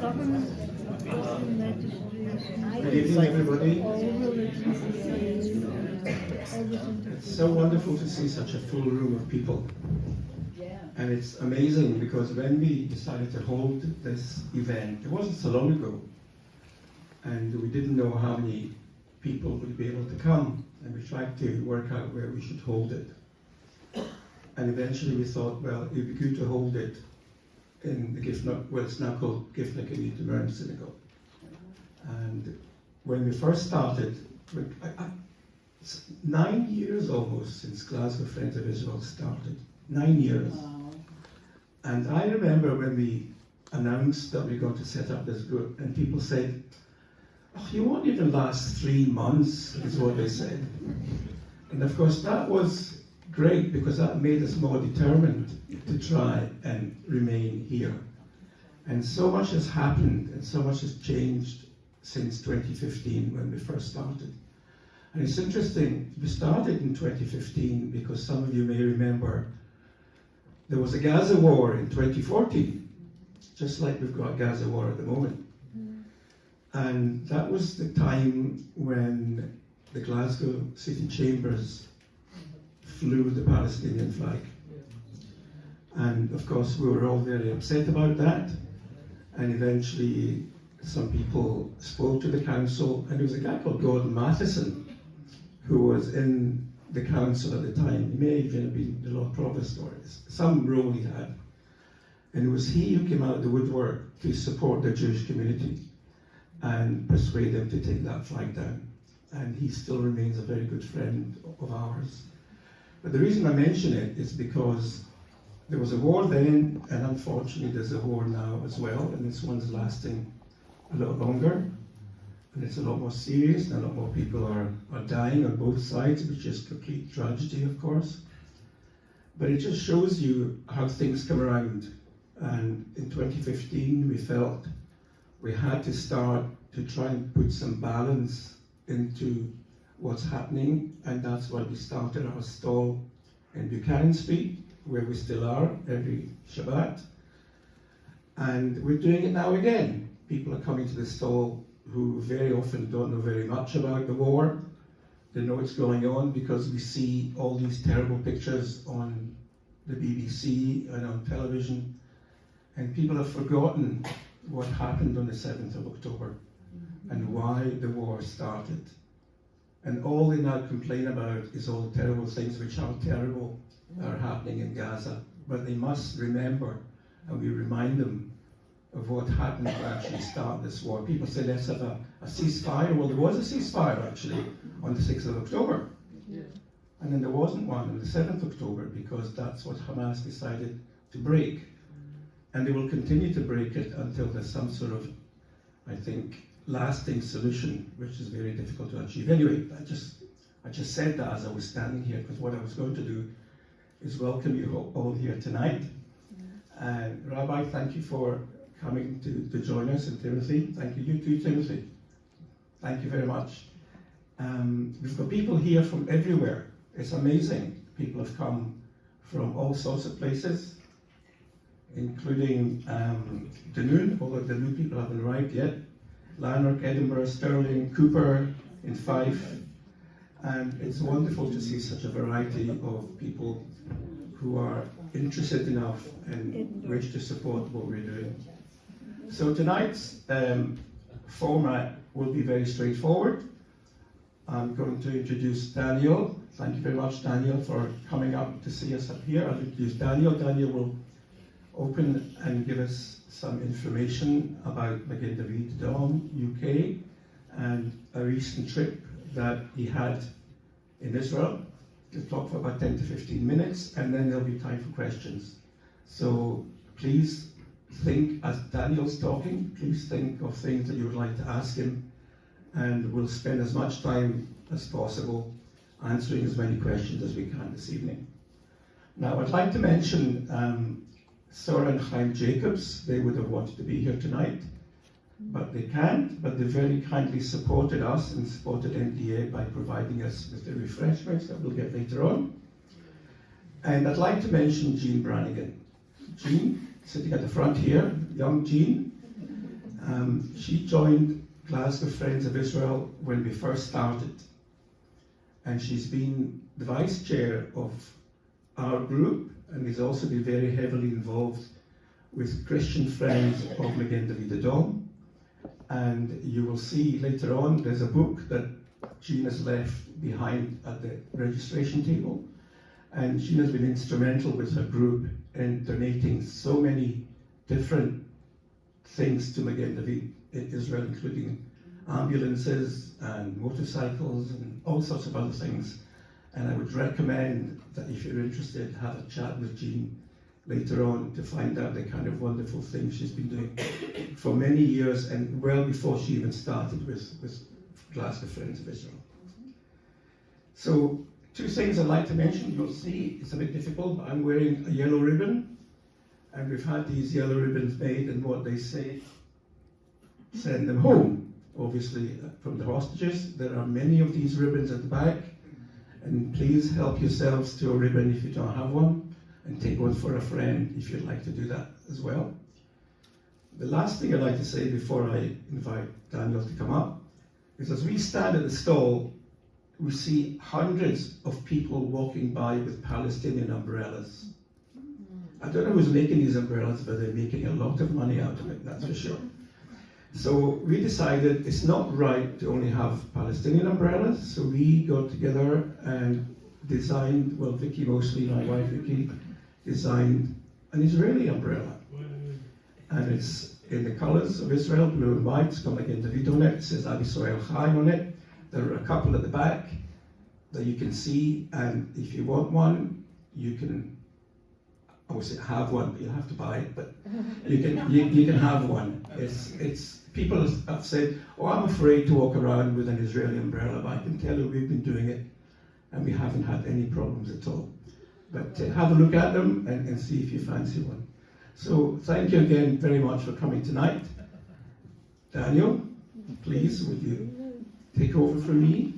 government Good evening, everybody. It's so wonderful to see such a full room of people. And it's amazing because when we decided to hold this event, it wasn't so long ago, and we didn't know how many people would be able to come, and we tried to work out where we should hold it. And eventually we thought, well, it would be good to hold it in the it's now called GFI Community Mern Synagogue. And when we first started, it's 9 years almost since Glasgow Friends of Israel started. 9 years. Wow. And I remember when we announced that we were going to set up this group, and people said, "Oh, you won't even last 3 months," is what they said. And of course that was great because that made us more determined to try and remain here. And so much has happened and so much has changed since 2015 when we first started. And it's interesting, we started in 2015 because some of you may remember there was a Gaza war in 2014, just like we've got a Gaza war at the moment. And that was the time when the Glasgow City Chambers flew the Palestinian flag. And of course we were all very upset about that, and eventually some people spoke to the council, and there was a guy called Gordon Matheson who was in the council at the time. He may even have been the Lord Provost or some role he had. And it was he who came out of the woodwork to support the Jewish community and persuade them to take that flag down. And he still remains a very good friend of ours. But the reason I mention it is because there was a war then, and unfortunately there's a war now as well, and this one's lasting a lot longer, and it's a lot more serious, and a lot more people are dying on both sides, which is complete tragedy, of course. But it just shows you how things come around. And in 2015, we felt we had to start to try and put some balance into what's happening, and that's why we started our stall in Buchanan Street, where we still are every Shabbat. And we're doing it now again. People are coming to the stall who very often don't know very much about the war. They know it's going on because we see all these terrible pictures on the BBC and on television, and people have forgotten what happened on the 7th of October and why the war started. And all they now complain about is all the terrible things which are terrible are happening in Gaza. But they must remember, and we remind them, of what happened to actually start this war. People say, let's have a ceasefire. Well, there was a ceasefire actually on the 6th of October. Yeah. And then there wasn't one on the 7th of October because that's what Hamas decided to break. And they will continue to break it until there's some sort of, I think, lasting solution, which is very difficult to achieve. Anyway, I just said that as I was standing here, because what I was going to do is welcome you all here tonight. And Rabbi, thank you for coming to join us, and Timothy, thank you. You too, Timothy. Thank you very much. We've got people here from everywhere. It's amazing. People have come from all sorts of places, including Dunoon, although the new people haven't arrived yet. Lanark, Edinburgh, Stirling, Cooper, in Fife. And it's wonderful to see such a variety of people who are interested enough and wish to support what we're doing. So tonight's format will be very straightforward. I'm going to introduce Daniel. Thank you very much, Daniel, for coming up to see us up here. I'll introduce Daniel. Daniel will open and give us some information about Magen David Dom, UK, and a recent trip that he had in Israel. He'll talk for about 10 to 15 minutes, and then there'll be time for questions. So please think, as Daniel's talking, please think of things that you would like to ask him, and we'll spend as much time as possible answering as many questions as we can this evening. Now, I'd like to mention Sarah and Chaim Jacobs. They would have wanted to be here tonight, but they can't, but they very kindly supported us and supported MDA by providing us with the refreshments that we'll get later on. And I'd like to mention Jean Brannigan. Jean, sitting at the front here, young Jean. She joined Glasgow Friends of Israel when we first started, and she's been the vice chair of our group, and has also been very heavily involved with Christian Friends of Magen David Adom. And you will see later on, there's a book that Jean has left behind at the registration table. And Jean has been instrumental with her group in donating so many different things to Magen David in Israel, including ambulances and motorcycles and all sorts of other things. And I would recommend that if you're interested, have a chat with Jean later on to find out the kind of wonderful things she's been doing for many years, and well before she even started with Glasgow Friends of Israel. So, two things I'd like to mention. You'll see it's a bit difficult, but I'm wearing a yellow ribbon, and we've had these yellow ribbons made, and what they say, send them home. Obviously, from the hostages. There are many of these ribbons at the back, and please help yourselves to a ribbon if you don't have one, and take one for a friend if you'd like to do that as well. The last thing I'd like to say before I invite Daniel to come up is, as we stand at the stall, we see hundreds of people walking by with Palestinian umbrellas. I don't know who's making these umbrellas, but they're making a lot of money out of it, that's for sure. So we decided it's not right to only have Palestinian umbrellas, so we got together and designed, well, Vicky mostly, my wife Vicky, designed an Israeli umbrella. And it's in the colors of Israel, blue and white. It's got Magen David on it. It says Ab Yisrael Chaim on it. There are a couple at the back that you can see, and if you want one, you can, I would say have one, but you'll have to buy it, but you can have one. It's people have said, oh, I'm afraid to walk around with an Israeli umbrella, but I can tell you we've been doing it, and we haven't had any problems at all. But have a look at them and see if you fancy one. So thank you again very much for coming tonight. Daniel, please, would you take over from me?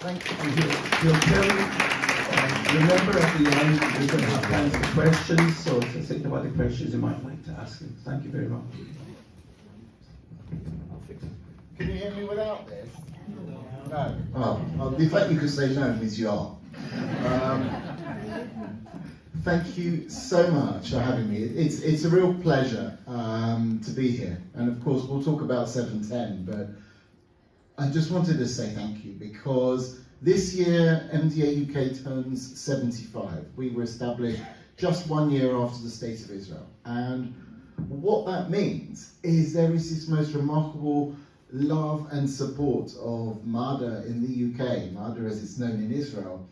Thank you. You'll tell me, remember at the end, we're going to have time for questions, so to think about the questions you might like to ask him. Thank you very much. Can you hear me without this? No. Oh, the fact you could say no means you are. Thank you so much for having me. It's a real pleasure to be here. And of course, we'll talk about 710, but I just wanted to say thank you, because this year MDA UK turns 75. We were established just 1 year after the State of Israel. And what that means is there is this most remarkable love and support of MADA in the UK, MADA as it's known in Israel,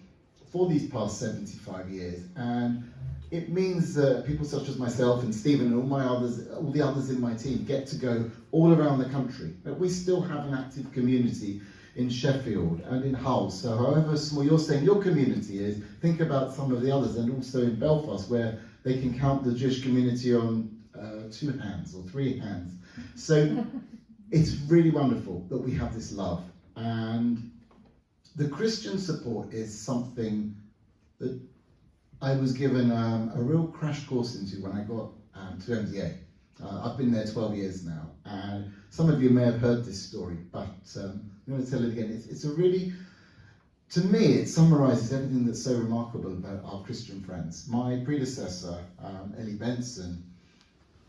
for these past 75 years. And it means that people such as myself and Stephen and all the others in my team get to go all around the country. But we still have an active community in Sheffield and in Hull. So however small you're saying your community is, think about some of the others, and also in Belfast, where they can count the Jewish community on 2 hands or 3 hands. So it's really wonderful that we have this love. And the Christian support is something that I was given a real crash course into when I got to MDA. I've been there 12 years now, and some of you may have heard this story, but I'm going to tell it again. It's a really, to me, it summarizes everything that's so remarkable about our Christian friends. My predecessor, Ellie Benson,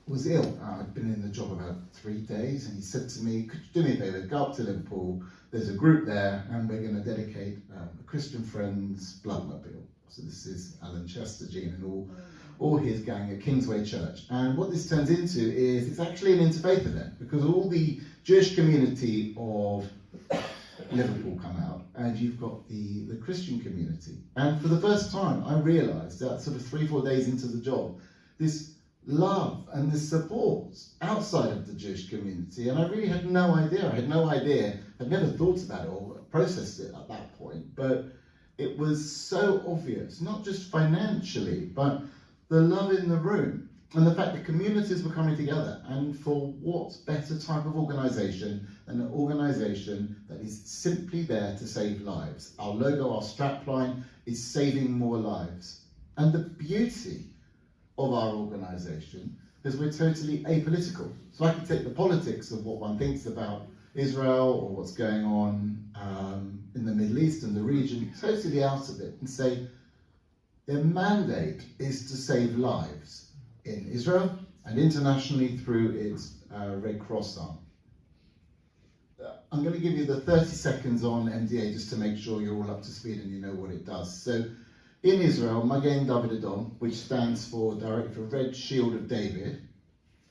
was ill. I'd been in the job about 3 days, and he said to me, could you do me a favour, go up to Liverpool, there's a group there, and we're going to dedicate a Christian Friends Bloodmobile. So this is Alan Chester, Jean, and all his gang at Kingsway Church. And what this turns into is it's actually an interfaith event, because all the Jewish community of Liverpool come out, and you've got the Christian community. And for the first time, I realised that sort of 3-4 days into the job, this love and this support outside of the Jewish community, and I really had no idea. I'd never thought about it or processed it at that point, but it was so obvious, not just financially, but the love in the room and the fact that communities were coming together. And for what better type of organisation than an organisation that is simply there to save lives? Our logo, our strapline is saving more lives. And the beauty of our organisation, because we're totally apolitical. So I can take the politics of what one thinks about Israel or what's going on in the Middle East and the region totally out of it and say their mandate is to save lives in Israel and internationally through its Red Cross arm. I'm going to give you the 30 seconds on MDA just to make sure you're all up to speed and you know what it does. So in Israel, Magen David Adom, which stands for Director of Red Shield of David,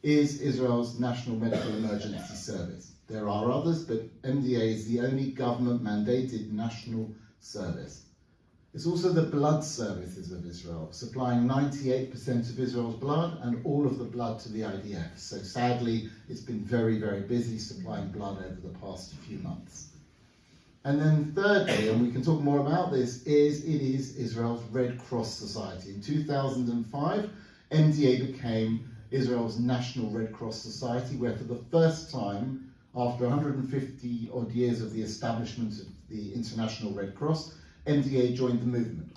is Israel's national medical emergency service. There are others, but MDA is the only government-mandated national service. It's also the blood services of Israel, supplying 98% of Israel's blood and all of the blood to the IDF. So sadly, it's been very, very busy supplying blood over the past few months. And then thirdly, and we can talk more about this, it is Israel's Red Cross Society. In 2005, MDA became Israel's National Red Cross Society, where for the first time, after 150 odd years of the establishment of the International Red Cross, MDA joined the movement.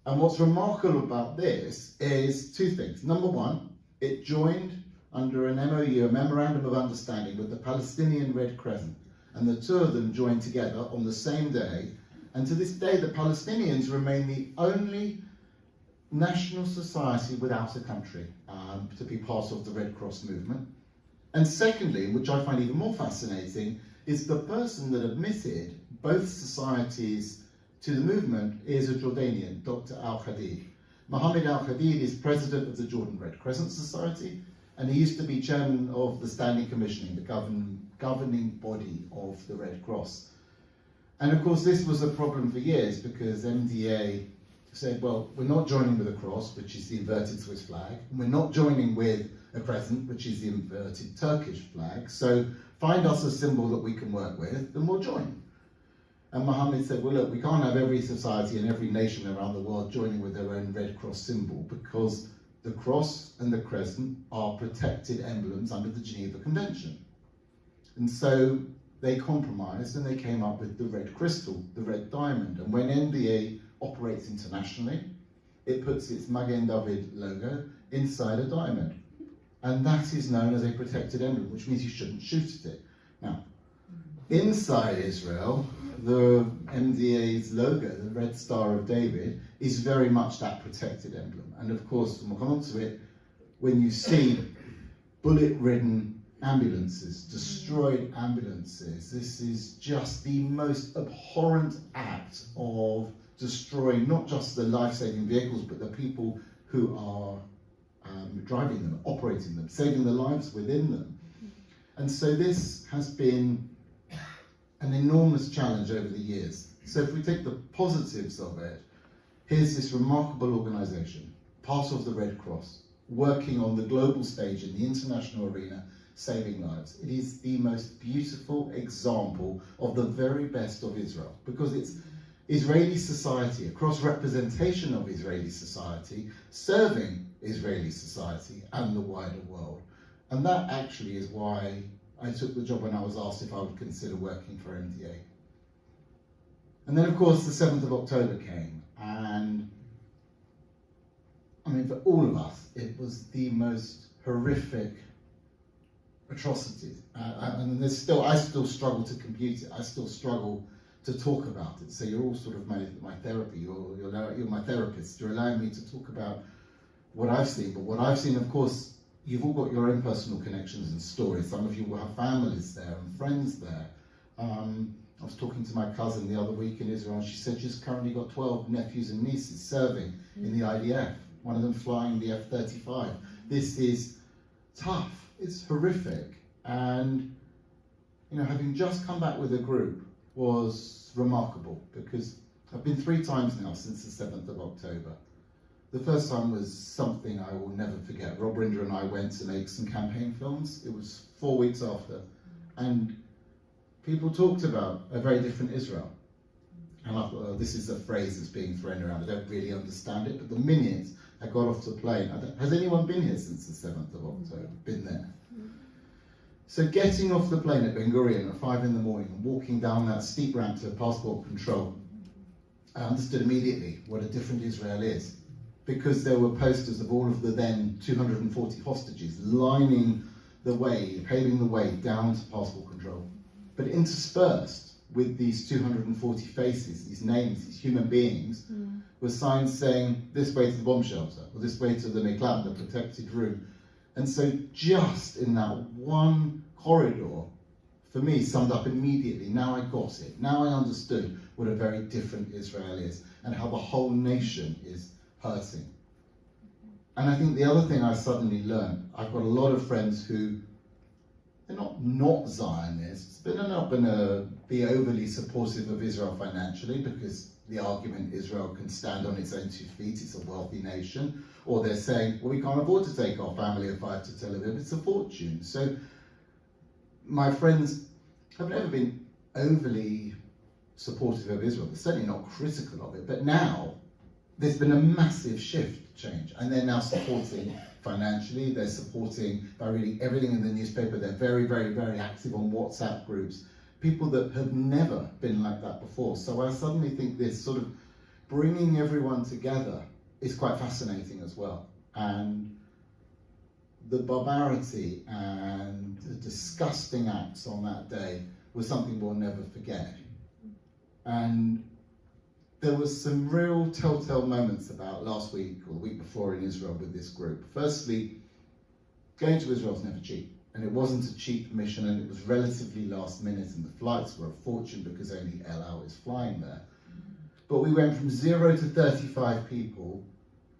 And what's remarkable about this is two things. Number one, it joined under an MOU, a Memorandum of Understanding, with the Palestinian Red Crescent. And the two of them joined together on the same day. And to this day, the Palestinians remain the only national society without a country to be part of the Red Cross movement. And secondly, which I find even more fascinating, is the person that admitted both societies to the movement is a Jordanian, Dr. Al-Hadid. Mohammed Al-Hadid is president of the Jordan Red Crescent Society, and he used to be chairman of the Standing Commissioning, the governing body of the Red Cross. And of course, this was a problem for years because MDA said, well, we're not joining with a cross, which is the inverted Swiss flag, and we're not joining with a crescent, which is the inverted Turkish flag, so find us a symbol that we can work with, and we'll join. And Mohammed said, well, look, we can't have every society and every nation around the world joining with their own Red Cross symbol because the cross and the crescent are protected emblems under the Geneva Convention. And so they compromised and they came up with the red crystal, the red diamond. And when MDA operates internationally, it puts its Magen David logo inside a diamond. And that is known as a protected emblem, which means you shouldn't shoot at it. Now, inside Israel, the MDA's logo, the Red Star of David, is very much that protected emblem. And of course, we'll come on to it, when you see bullet-ridden ambulances, destroyed ambulances, this is just the most abhorrent act of destroying not just the life-saving vehicles, but the people who are driving them, operating them, saving the lives within them. And so this has been an enormous challenge over the years. So if we take the positives of it, here's this remarkable organisation, part of the Red Cross, working on the global stage in the international arena, saving lives. It is the most beautiful example of the very best of Israel, because it's Israeli society, a cross-representation of Israeli society, serving Israeli society and the wider world. And that actually is why I took the job when I was asked if I would consider working for MDA. And then, of course, the 7th of October came, and I mean, for all of us, it was the most horrific atrocity. And there's still, I still struggle to compute it. I still struggle to talk about it. So you're all sort of my therapy. You're my therapist. You're allowing me to talk about what I've seen. But what I've seen, of course, you've all got your own personal connections and stories. Some of you will have families there and friends there. I was talking to my cousin the other week in Israel, and she said she's currently got 12 nephews and nieces serving in the IDF, one of them flying the F-35. This is tough, it's horrific. And, you know, having just come back with a group was remarkable, because I've been 3 times now since the 7th of October. The first time was something I will never forget. Rob Rinder and I went to make some campaign films. It was 4 weeks after. And people talked about a very different Israel. And I thought, oh, this is a phrase that's being thrown around. I don't really understand it. But the minute I got off the plane, has anyone been here since the 7th of October? Been there? So getting off the plane at Ben Gurion at 5 in the morning and walking down that steep ramp to passport control, I understood immediately what a different Israel is. because there were posters of all of the then 240 hostages lining the way, paving the way down to passport control. But interspersed with these 240 faces, these names, these human beings, were signs saying, this way to the bomb shelter, or this way to the Miklad, the protected room. And so just in that one corridor, for me, summed up immediately, now I got it. Now I understood what a very different Israel is, and how the whole nation is hurting. And I think the other thing I suddenly learned, I've got a lot of friends who, they're not Zionists, but they're not going to be overly supportive of Israel financially, because the argument Israel can stand on its own 2 feet, it's a wealthy nation. Or they're saying, well, we can't afford to take our family of 5 to Tel Aviv, it's a fortune. So my friends have never been overly supportive of Israel. They're certainly not critical of it. But now there's been a massive shift change, and they're now supporting financially. They're supporting by reading everything in the newspaper. They're very, very, very active on WhatsApp groups. People that have never been like that before. So I suddenly think this sort of bringing everyone together is quite fascinating as well. And the barbarity and the disgusting acts on that day was something we'll never forget. And there was some real telltale moments about last week or the week before in Israel with this group. Firstly, going to Israel is never cheap. And it wasn't a cheap mission, and it was relatively last minute, and the flights were a fortune because only El Al is flying there. But we went from 0 to 35 people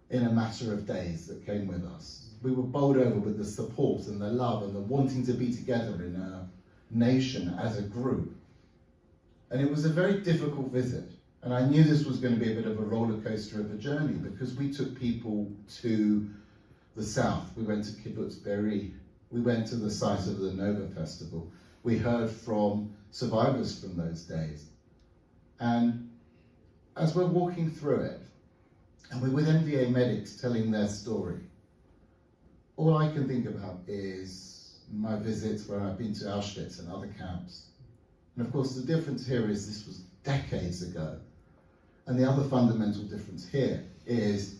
in a matter of days that came with us. We were bowled over with the support and the love and the wanting to be together in a nation as a group. And it was a very difficult visit. And I knew this was going to be a bit of a roller coaster of a journey, because we took people to the south. We went to Kibbutz Be'eri. We went to the site of the Nova Festival. We heard from survivors from those days. And as we're walking through it, and we're with MDA medics telling their story, all I can think about is my visits where I've been to Auschwitz and other camps. And of course the difference here is this was decades ago. And the other fundamental difference here is,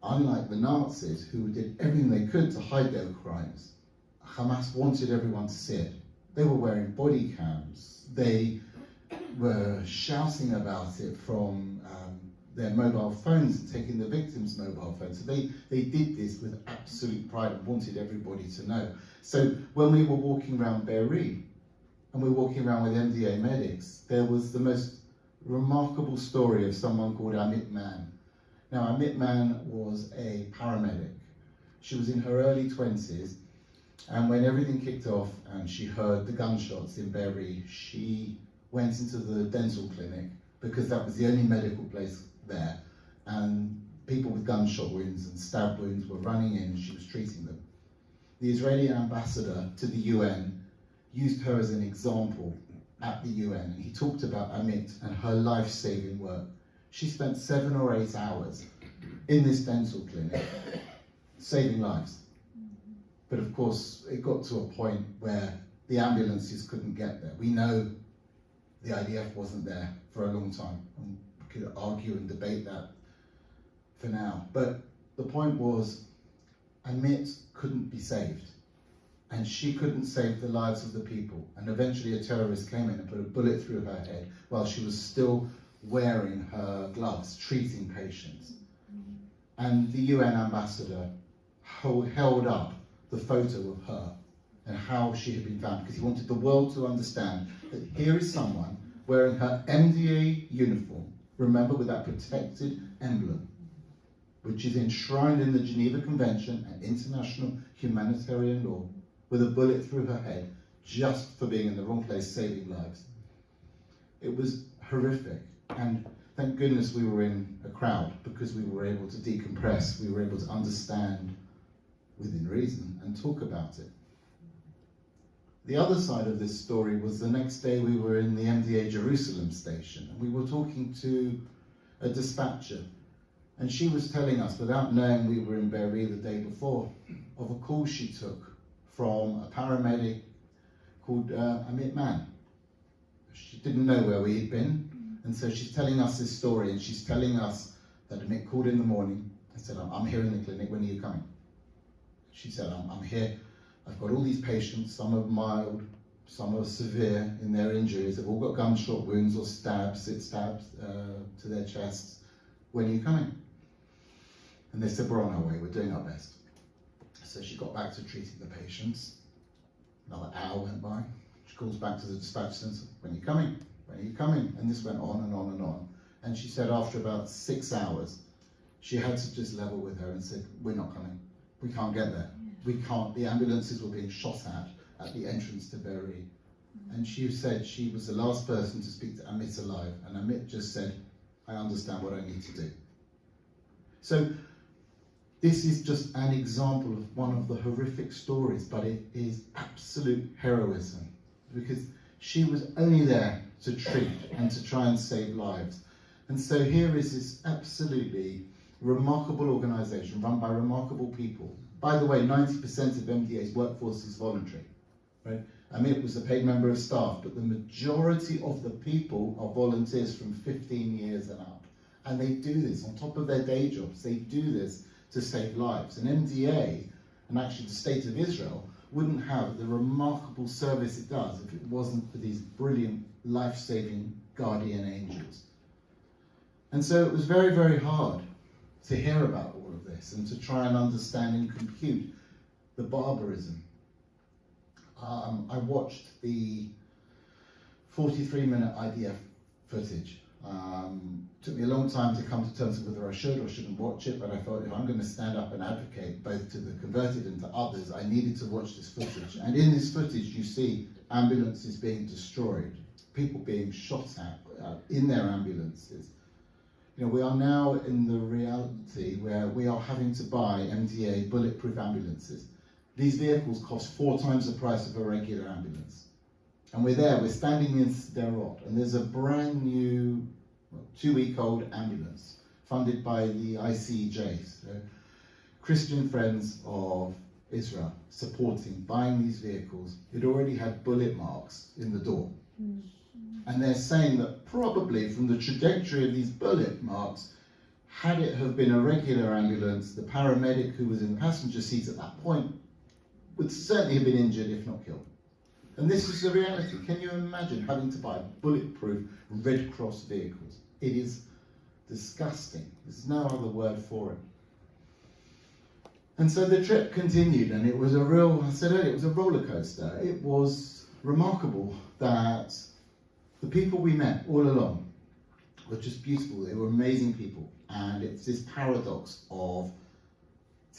unlike the Nazis, who did everything they could to hide their crimes, Hamas wanted everyone to see it. They were wearing body cams. They were shouting about it from their mobile phones and taking the victims' mobile phones. So they did this with absolute pride and wanted everybody to know. So when we were walking around Be'eri, and we were walking around with MDA medics, there was the most remarkable story of someone called Amit Man. Now, Amit Man was a paramedic. She was in her early 20s, and when everything kicked off and she heard the gunshots in Be'eri, she went into the dental clinic, because that was the only medical place there, and people with gunshot wounds and stab wounds were running in, and she was treating them. The Israeli ambassador to the UN used her as an example at the UN, and he talked about Amit and her life-saving work. She spent 7 or 8 hours in this dental clinic saving lives. But of course, it got to a point where the ambulances couldn't get there. We know the IDF wasn't there for a long time, and we could argue and debate that for now. But the point was, Amit couldn't be saved. And she couldn't save the lives of the people. And eventually a terrorist came in and put a bullet through her head while she was still wearing her gloves, treating patients. And the UN ambassador held up the photo of her and how she had been found, because he wanted the world to understand that here is someone wearing her MDA uniform, remember, with that protected emblem, which is enshrined in the Geneva Convention and international humanitarian law, with a bullet through her head just for being in the wrong place, saving lives. It was horrific, and thank goodness we were in a crowd, because we were able to decompress, we were able to understand within reason and talk about it. The other side of this story was the next day we were in the MDA Jerusalem station, and we were talking to a dispatcher, and she was telling us, without knowing we were in Be'eri the day before, of a call she took from a paramedic called Amit Man. She didn't know where we had been, and so she's telling us this story, and she's telling us that Amit called in the morning, said, I'm here in the clinic, when are you coming? She said, I'm here, I've got all these patients, some are mild, some are severe in their injuries, they've all got gunshot wounds or stabs to their chests. When are you coming? And they said, we're on our way, we're doing our best. So she got back to treating the patients. Another hour went by. She calls back to the dispatch centre, when are you coming? When are you coming? And this went on and on and on. And she said after about 6 hours, she had to just level with her and said, we're not coming. We can't get there. We can't. The ambulances were being shot at the entrance to Bury. And she said she was the last person to speak to Amit alive. And Amit just said, I understand what I need to do. So this is just an example of one of the horrific stories, but it is absolute heroism, because she was only there to treat and to try and save lives. And so here is this absolutely remarkable organisation run by remarkable people. By the way, 90% of MDA's workforce is voluntary, right? Amit was a paid member of staff, but the majority of the people are volunteers from 15 years and up. And they do this on top of their day jobs. They do this to save lives. And MDA, and actually the state of Israel, wouldn't have the remarkable service it does if it wasn't for these brilliant, life-saving guardian angels. And so it was very, very hard to hear about all of this and to try and understand and compute the barbarism. I watched the 43-minute IDF footage. Took me a long time to come to terms with whether I should or shouldn't watch it, but I thought if I'm going to stand up and advocate both to the converted and to others, I needed to watch this footage. And in this footage you see ambulances being destroyed, people being shot at in their ambulances. You know, we are now in the reality where we are having to buy MDA bulletproof ambulances. These vehicles cost 4 times the price of a regular ambulance. And we're standing in Sderot, and there's a brand new, 2-week-old ambulance funded by the ICEJ, so Christian Friends of Israel, buying these vehicles. It already had bullet marks in the door. And they're saying that probably from the trajectory of these bullet marks, had it have been a regular ambulance, the paramedic who was in the passenger seat at that point would certainly have been injured, if not killed. And this is the reality. Can you imagine having to buy bulletproof Red Cross vehicles? It is disgusting. There's no other word for it. And so the trip continued, and it was a real, I said earlier, it was a roller coaster. It was remarkable that the people we met all along were just beautiful. They were amazing people. And it's this paradox of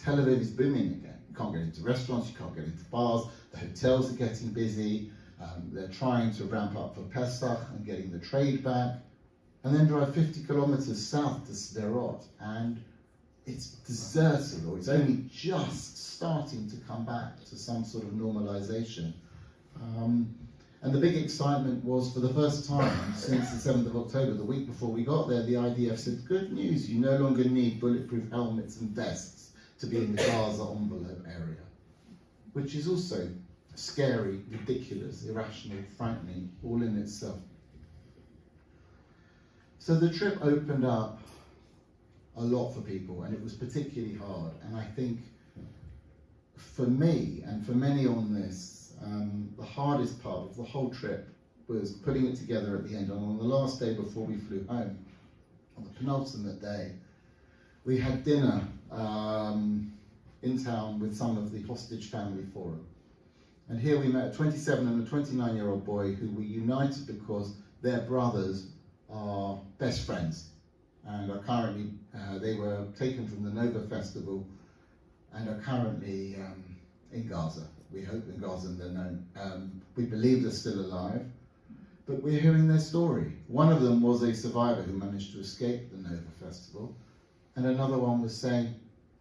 Tel Aviv is booming again. You can't get into restaurants, you can't get into bars, the hotels are getting busy, they're trying to ramp up for Pesach and getting the trade back, and then drive 50 kilometers south to Sderot, and it's deserted, or it's only just starting to come back to some sort of normalization. And the big excitement was, for the first time since the 7th of October, the week before we got there, the IDF said, good news, you no longer need bulletproof helmets and vests to be in the Gaza envelope area, which is also scary, ridiculous, irrational, frightening, all in itself. So the trip opened up a lot for people, and it was particularly hard. And I think for me, and for many on this, the hardest part of the whole trip was putting it together at the end. And on the last day before we flew home, on the penultimate day, we had dinner in town with some of the hostage family forum. And here we met a 27 and a 29-year-old boy who were united because their brothers are best friends, and are currently, they were taken from the Nova Festival and are currently in Gaza. We hope in Gaza they're known. We believe they're still alive, but we're hearing their story. One of them was a survivor who managed to escape the Nova Festival, and another one was saying,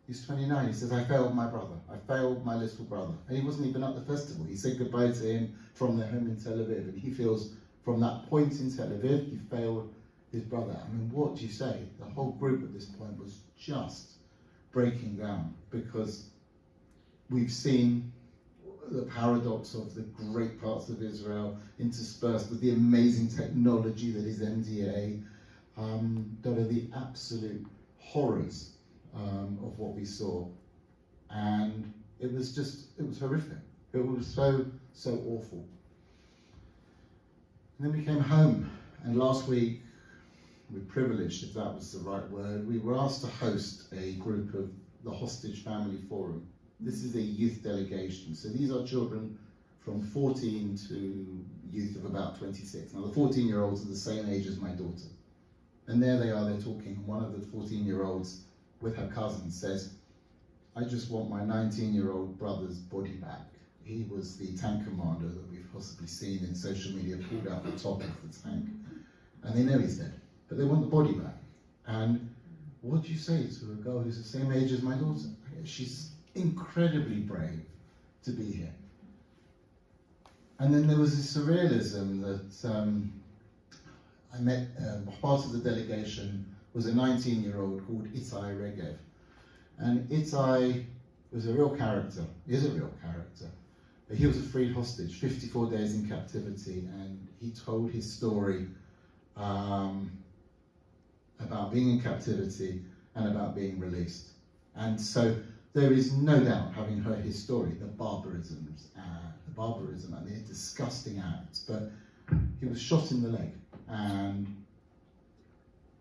he's 29, he says, I failed my brother, I failed my little brother. And he wasn't even at the festival. He said goodbye to him from their home in Tel Aviv, and he feels from that point in Tel Aviv, he failed his brother. I mean, what do you say? The whole group at this point was just breaking down, because we've seen the paradox of the great parts of Israel interspersed with the amazing technology that is MDA, that are the absolute horrors of what we saw, and it was horrific. It was so awful. And then we came home, and last week, we're privileged, if that was the right word, we were asked to host a group of the Hostage Family Forum. This is a youth delegation, so these are children from 14 to youth of about 26. Now the 14-year-olds are the same age as my daughter. And there they are, they're talking. One of the 14-year-olds with her cousin says, I just want my 19-year-old brother's body back. He was the tank commander that we've possibly seen in social media pulled out the top of the tank. And they know he's dead, but they want the body back. And what do you say to a girl who's the same age as my daughter? She's incredibly brave to be here. And then there was this surrealism that I met, part of the delegation was a 19-year-old called Itai Regev. And Itai was a real character, is a real character. But he was a freed hostage, 54 days in captivity, and he told his story about being in captivity and about being released. And so there is no doubt, having heard his story, the barbarism and the disgusting acts, but he was shot in the leg. And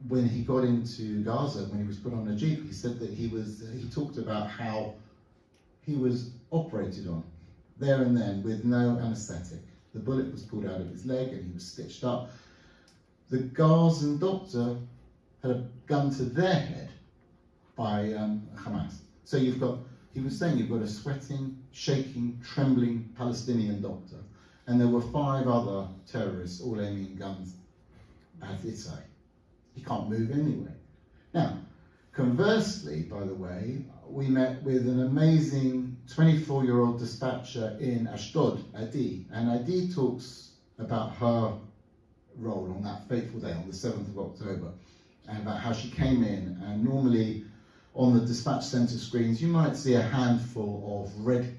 when he got into Gaza, when he was put on a jeep, he said that he talked about how he was operated on there and then with no anaesthetic. The bullet was pulled out of his leg and he was stitched up. The Gazan doctor had a gun to their head by Hamas. So he was saying you've got a sweating, shaking, trembling Palestinian doctor, and there were 5 other terrorists all aiming guns at Itai. He can't move anyway. Now, conversely, by the way, we met with an amazing 24-year-old dispatcher in Ashdod, Adi, and Adi talks about her role on that fateful day, on the 7th of October, and about how she came in, and normally on the dispatch centre screens, you might see a handful of red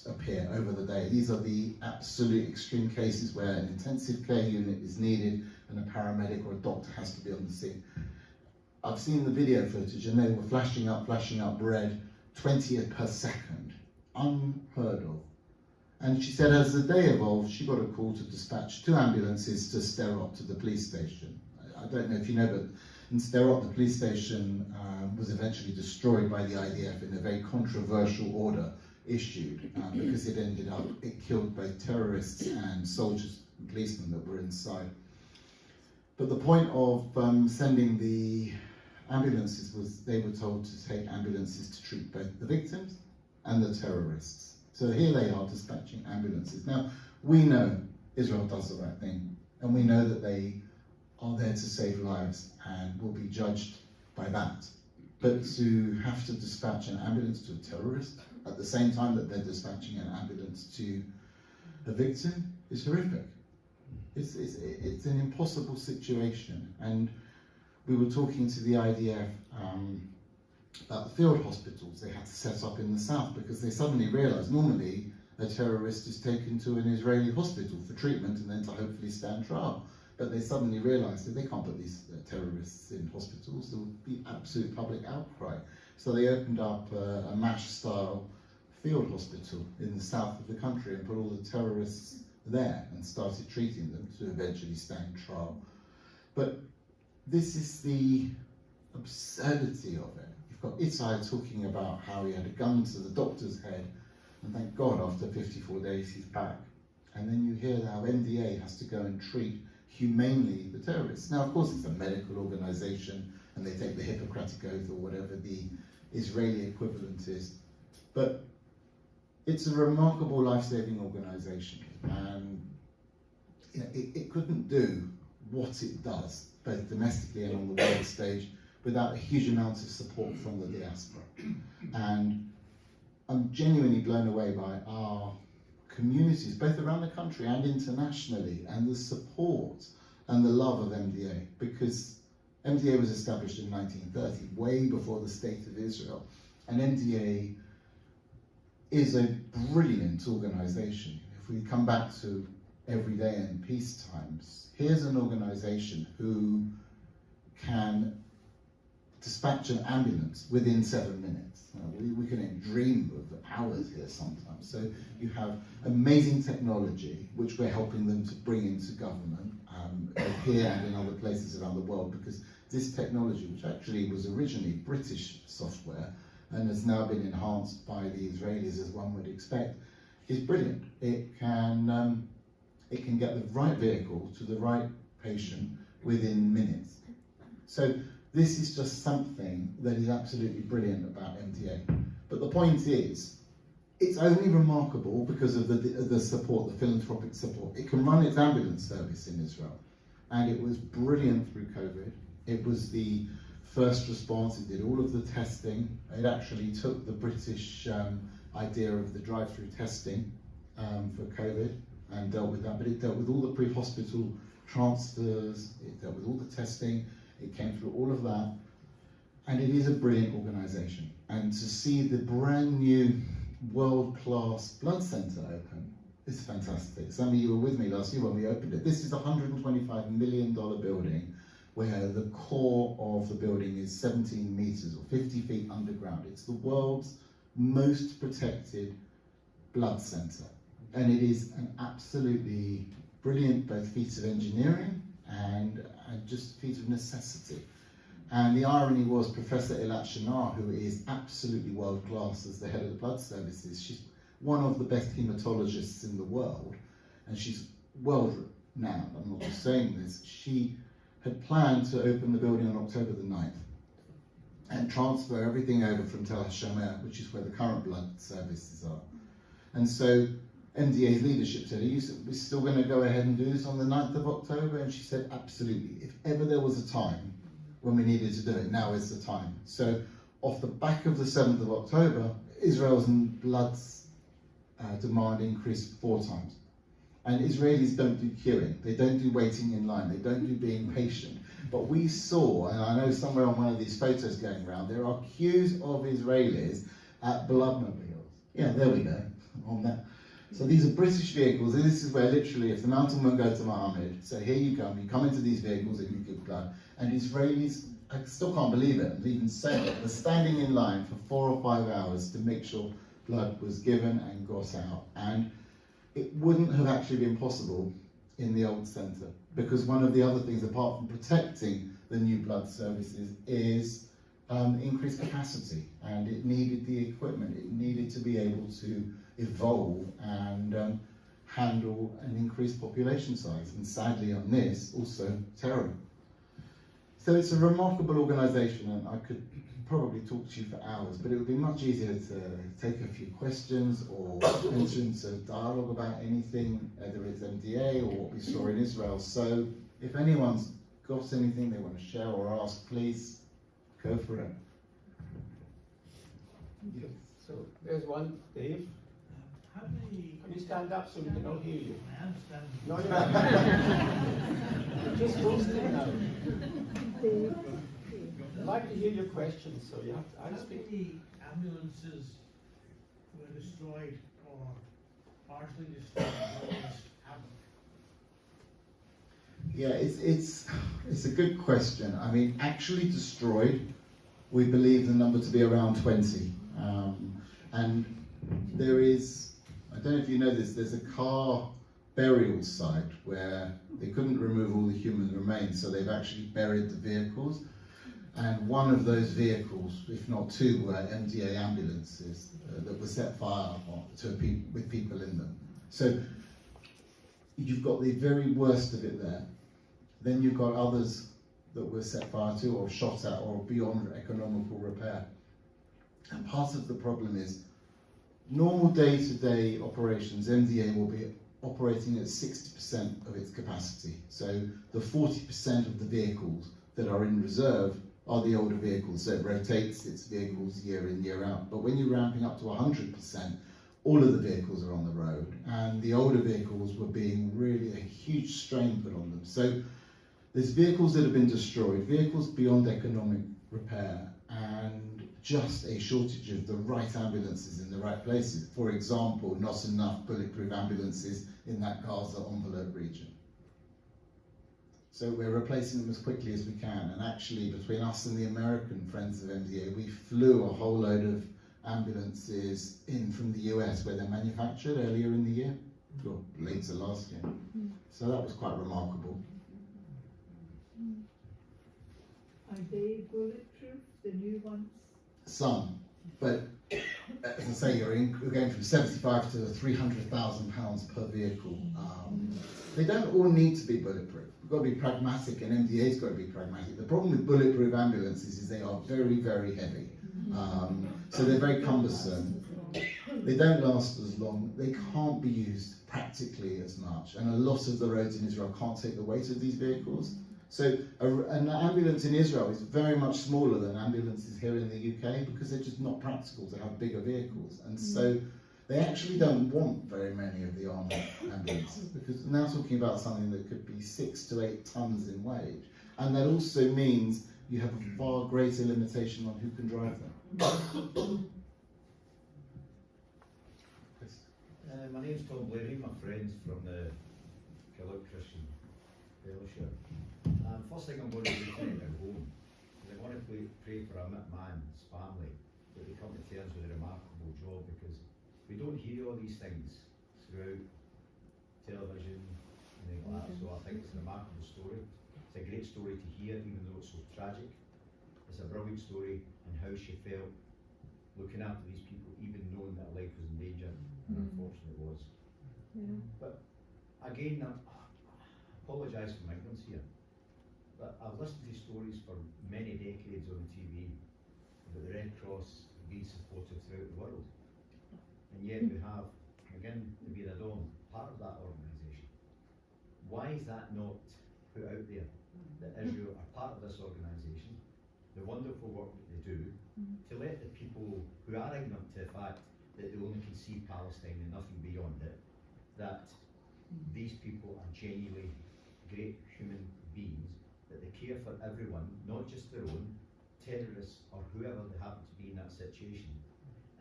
appear over the day. These are the absolute extreme cases where an intensive care unit is needed and a paramedic or a doctor has to be on the scene. I've seen the video footage and they were flashing up red 20 per second. Unheard of. And she said as the day evolved, she got a call to dispatch 2 ambulances to Sterot, to the police station. I don't know if you know, but in Sterot, the police station was eventually destroyed by the IDF in a very controversial order issued because it killed both terrorists and soldiers and policemen that were inside. But the point of sending the ambulances was they were told to take ambulances to treat both the victims and the terrorists. So here they are dispatching ambulances. Now, we know Israel does the right thing, and we know that they are there to save lives and will be judged by that. But to have to dispatch an ambulance to a terrorist at the same time that they're dispatching an ambulance to a victim is horrific. It's an impossible situation. And we were talking to the IDF about the field hospitals they had to set up in the south because they suddenly realised normally a terrorist is taken to an Israeli hospital for treatment and then to hopefully stand trial. But they suddenly realised that they can't put these terrorists in hospitals. There would be absolute public outcry. So they opened up a MASH-style field hospital in the south of the country and put all the terrorists there and started treating them to eventually stand trial. But this is the absurdity of it. You've got Itai talking about how he had a gun to the doctor's head, and thank God after 54 days he's back. And then you hear how MDA has to go and treat humanely the terrorists. Now, of course, it's a medical organisation, and they take the Hippocratic Oath or whatever the Israeli equivalent is. But it's a remarkable life-saving organisation, and you know, it couldn't do what it does, both domestically and on the world stage, without a huge amount of support from the diaspora. And I'm genuinely blown away by our communities, both around the country and internationally, and the support and the love of MDA, because MDA was established in 1930, way before the State of Israel, and MDA is a brilliant organisation. If we come back to every day in peace times, here's an organisation who can dispatch an ambulance within 7 minutes. We can dream of hours here sometimes. So you have amazing technology, which we're helping them to bring into government here and in other places around the world, because this technology, which actually was originally British software and has now been enhanced by the Israelis, as one would expect, is brilliant. It can get the right vehicle to the right patient within minutes. So this is just something that is absolutely brilliant about MDA. But the point is, it's only remarkable because of the support, the philanthropic support. It can run its ambulance service in Israel, and it was brilliant through COVID. It was the first response. It did all of the testing. It actually took the British idea of the drive-through testing for COVID and dealt with that, but it dealt with all the pre-hospital transfers, it dealt with all the testing, it came through all of that, and it is a brilliant organisation. And to see the brand new world-class blood centre open is fantastic. Some of you were with me last year when we opened it. This is a $125 million building where the core of the building is 17 metres or 50 feet underground. It's the world's most protected blood centre. And it is an absolutely brilliant both feat of engineering and just feat of necessity. And the irony was Professor Ilat Shinar, who is absolutely world class as the head of the blood services, she's one of the best haematologists in the world, and she's world renowned. I'm not just saying this. She had planned to open the building on October the 9th and transfer everything over from Tel HaShomer, which is where the current blood services are. And so MDA's leadership said, are you still going to go ahead and do this on the 9th of October? And she said, absolutely. If ever there was a time when we needed to do it, now is the time. So off the back of the 7th of October, Israel's blood demand increased 4 times. And Israelis don't do queuing, they don't do waiting in line, they don't do being patient. But we saw, and I know somewhere on one of these photos going around, there are queues of Israelis at bloodmobiles. Yeah, there we go, on that. So these are British vehicles, and this is where literally, if the mountain won't go to Mohammed, so here you come into these vehicles and you give blood. And Israelis, I still can't believe it, I'm even saying it, they're standing in line for 4 or 5 hours to make sure blood was given and got out. And it wouldn't have actually been possible in the old centre, because one of the other things, apart from protecting the new blood services, is increased capacity, and it needed the equipment, it needed to be able to evolve and handle an increased population size, and sadly on this, also terror. So it's a remarkable organisation, and I could probably talk to you for hours, but it would be much easier to take a few questions or enter into dialogue about anything, whether it's MDA or what we saw in Israel. So if anyone's got anything they want to share or ask, please go for it. Yes. So there's one, Dave. How many? Can you stand up so we can all hear you? I understand. No, you're not. Just hosting now. I'd like to hear your questions, so you have to. How many ambulances were destroyed or partially destroyed? Yeah, it's a good question. I mean, actually destroyed, we believe the number to be around 20. And there is, I don't know if you know this, there's a car burial site where they couldn't remove all the human remains, so they've actually buried the vehicles. And one of those vehicles, if not 2, were MDA ambulances that were set fire with people in them. So you've got the very worst of it there. Then you've got others that were set fire to or shot at or beyond economical repair. And part of the problem is normal day-to-day operations, MDA will be operating at 60% of its capacity. So the 40% of the vehicles that are in reserve are the older vehicles, so it rotates its vehicles year in, year out. But when you're ramping up to 100%, all of the vehicles are on the road, and the older vehicles were being really a huge strain put on them. So there's vehicles that have been destroyed, vehicles beyond economic repair, and just a shortage of the right ambulances in the right places. For example, not enough bulletproof ambulances in that Gaza envelope region. So we're replacing them as quickly as we can. And actually, between us and the American Friends of MDA, we flew a whole load of ambulances in from the US where they're manufactured earlier in the year, or later last year. So that was quite remarkable. Are they bulletproof, the new ones? Some, but as I say, you're going from 75 to 300,000 pounds per vehicle. They don't all need to be bulletproof. We've got to be pragmatic, and MDA's got to be pragmatic. The problem with bulletproof ambulances is they are very, very heavy. So they're very cumbersome. They don't last as long. They can't be used practically as much. And a lot of the roads in Israel can't take the weight of these vehicles. So an ambulance in Israel is very much smaller than ambulances here in the UK because they're just not practical to have bigger vehicles. And so they actually don't want very many of the army ambulances because we're now talking about something that could be 6 to 8 tons in weight. And that also means you have a far greater limitation on who can drive them. My name's Tom Blair. I'm friends from the Killock Christian Fellowship. First thing I'm going to do is at home. I want to pray for a man's family that they come to terms with a remarkable job because we don't hear all these things throughout television and things like that. So I think it's a remarkable story. It's a great story to hear, even though it's so tragic. It's a brilliant story and how she felt looking after these people, even knowing that life was in danger, and unfortunately it was. But again, I apologise for my ignorance here, but I've listened to stories for many decades on TV about the Red Cross being supported throughout the world, and yet we have again the Bir Adom, part of that organisation. Why is that not put out there that Israel are part of this organisation, the wonderful work that they do, to let the people who are ignorant to the fact that they only can see Palestine and nothing beyond it, that these people are genuinely great human beings, that they care for everyone, not just their own, terrorists or whoever they happen to be in that situation.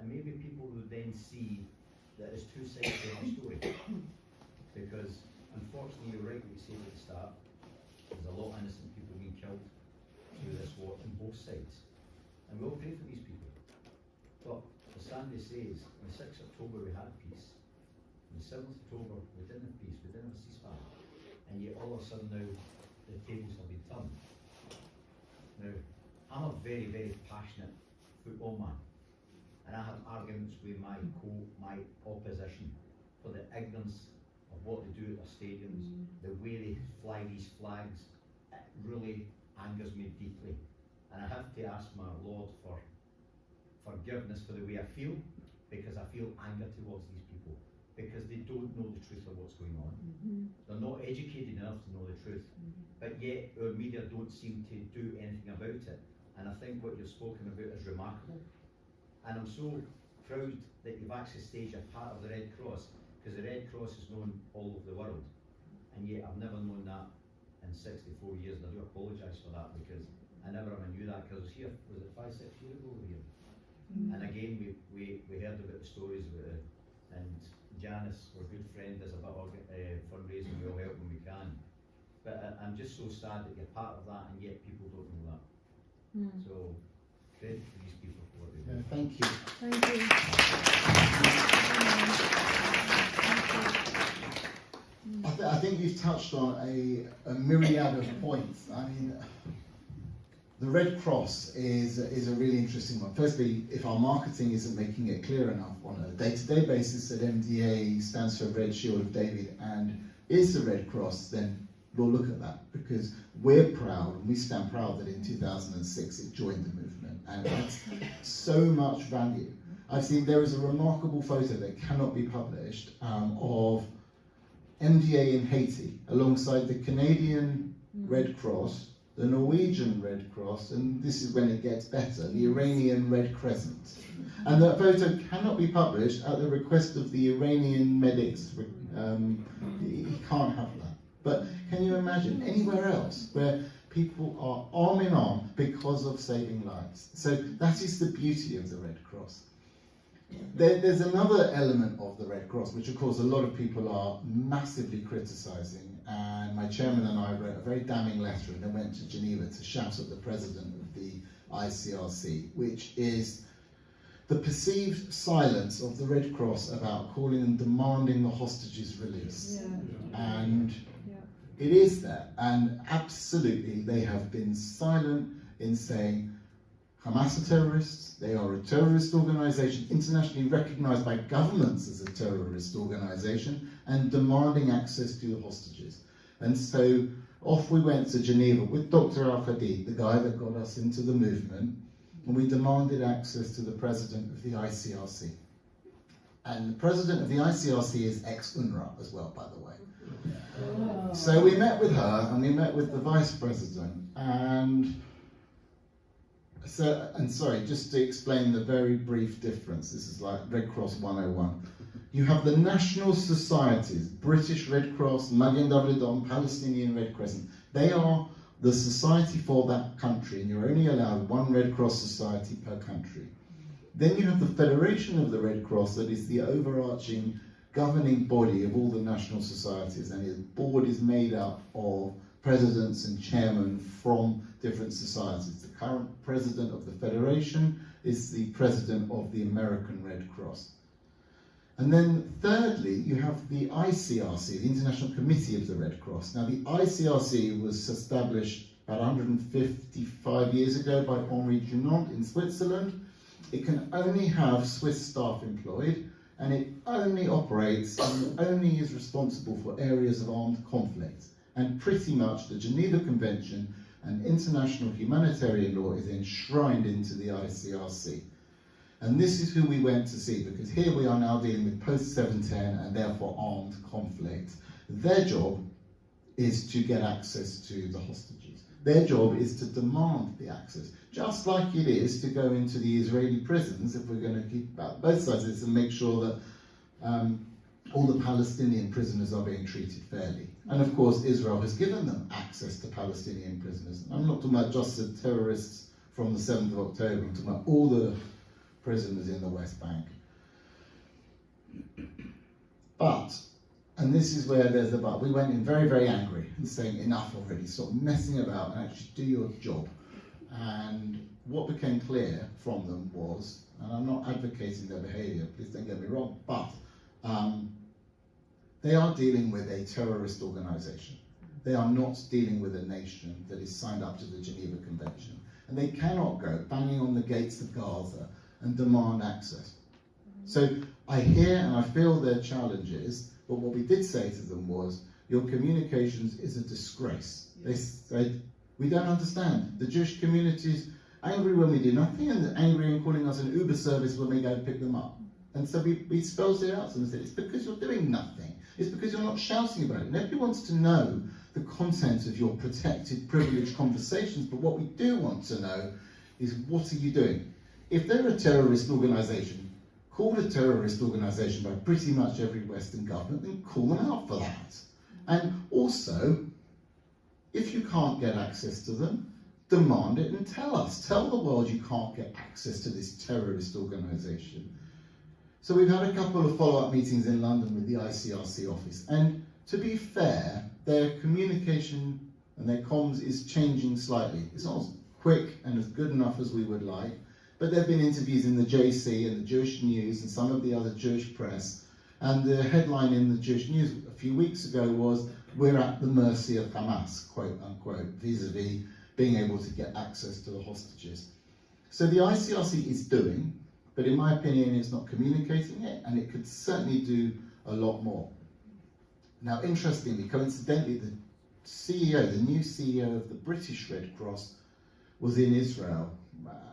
And maybe people would then see that there's two sides to our story. Because unfortunately, you're right what you said at the start, there's a lot of innocent people being killed through this war on both sides. And we'll pray for these people. But as Sandy says, on the 6th of October we had peace. On the 7th of October we didn't have peace, we didn't have a ceasefire. And yet all of a sudden now the tables have been turned. Now, I'm a very, very passionate football man. And I have arguments with my opposition for the ignorance of what they do at their stadiums, the way they fly these flags. It really angers me deeply. And I have to ask my Lord for forgiveness for the way I feel, because I feel anger towards these people, because they don't know the truth of what's going on. They're not educated enough to know the truth, but yet our media don't seem to do anything about it. And I think what you've spoken about is remarkable. And I'm so proud that you've actually staged a part of the Red Cross, because the Red Cross is known all over the world. And yet I've never known that in 64 years, and I do apologise for that, because I never ever knew that, because I was here, was it 5, 6 years ago over here? And again, we heard about the stories about it, and Janice, our good friend, does a bit of fundraising, we all help when we can. But I'm just so sad that you're part of that, and yet people don't know that. So, credit to these people for what they do. Thank you. Thank you. I think you've touched on a myriad of points. I mean, the Red Cross is a really interesting one. Firstly, if our marketing isn't making it clear enough on a day-to-day basis that MDA stands for Red Shield of David and is the Red Cross, then we'll look at that, because we're proud, and we stand proud that in 2006 it joined the movement, and that's so much value. I've seen there is a remarkable photo that cannot be published of MDA in Haiti alongside the Canadian Red Cross, the Norwegian Red Cross, and this is when it gets better, the Iranian Red Crescent. And that photo cannot be published at the request of the Iranian medics. You can't have that. But can you imagine anywhere else where people are arm in arm because of saving lives? So that is the beauty of the Red Cross. There's another element of the Red Cross, which of course a lot of people are massively criticising, and my chairman and I wrote a very damning letter and then went to Geneva to shout at the president of the ICRC, which is the perceived silence of the Red Cross about calling and demanding the hostages release. And it is that, and absolutely they have been silent in saying Hamas are terrorists, they are a terrorist organisation internationally recognised by governments as a terrorist organisation, and demanding access to the hostages. And so off we went to Geneva with Dr. Al-Khadid, the guy that got us into the movement, and we demanded access to the president of the ICRC. And the president of the ICRC is ex-UNRWA as well, by the way. So we met with her, and we met with the vice president, and sorry, just to explain the very brief difference, this is like Red Cross 101. You have the national societies, British Red Cross, Magen David Adom, Palestinian Red Crescent. They are the society for that country, and you're only allowed one Red Cross society per country. Then you have the Federation of the Red Cross, that is the overarching governing body of all the national societies, and its board is made up of presidents and chairmen from different societies. The current president of the Federation is the president of the American Red Cross. And then thirdly, you have the ICRC, the International Committee of the Red Cross. Now the ICRC was established about 155 years ago by Henri Dunant in Switzerland. It can only have Swiss staff employed, and it only operates and only is responsible for areas of armed conflict. And pretty much the Geneva Convention and international humanitarian law is enshrined into the ICRC. And this is who we went to see, because here we are now dealing with post-710 and therefore armed conflict. Their job is to get access to the hostages. Their job is to demand the access, just like it is to go into the Israeli prisons, if we're going to keep about both sides of this and make sure that all the Palestinian prisoners are being treated fairly. And of course, Israel has given them access to Palestinian prisoners. I'm not talking about just the terrorists from the 7th of October, I'm talking about all the prisoners in the West Bank. But, and this is where there's the but, we went in very, very angry and saying enough already, stop messing about and actually do your job. And what became clear from them was, and I'm not advocating their behaviour, please don't get me wrong, but they are dealing with a terrorist organisation. They are not dealing with a nation that is signed up to the Geneva Convention. And they cannot go banging on the gates of Gaza and demand access. So I hear and I feel their challenges, but what we did say to them was, your communications is a disgrace. They said, we don't understand. The Jewish community's angry when we do nothing, and angry in calling us an Uber service when we go and pick them up. And so we spelled it out and said, it's because you're doing nothing. It's because you're not shouting about it. Nobody wants to know the content of your protected, privileged conversations, but what we do want to know is, what are you doing? If they're a terrorist organisation, called a terrorist organisation by pretty much every Western government, then call them out for that. And also, if you can't get access to them, demand it and tell us. Tell the world you can't get access to this terrorist organisation. So we've had a couple of follow-up meetings in London with the ICRC office, and to be fair, their communication and their comms is changing slightly. It's not as quick and as good enough as we would like, but there have been interviews in the JC and the Jewish News and some of the other Jewish press, and the headline in the Jewish News a few weeks ago was, we're at the mercy of Hamas, quote unquote, vis-a-vis being able to get access to the hostages. So the ICRC is doing, but in my opinion, it's not communicating it, and it could certainly do a lot more. Now, interestingly, coincidentally, the CEO, the new CEO of the British Red Cross, was in Israel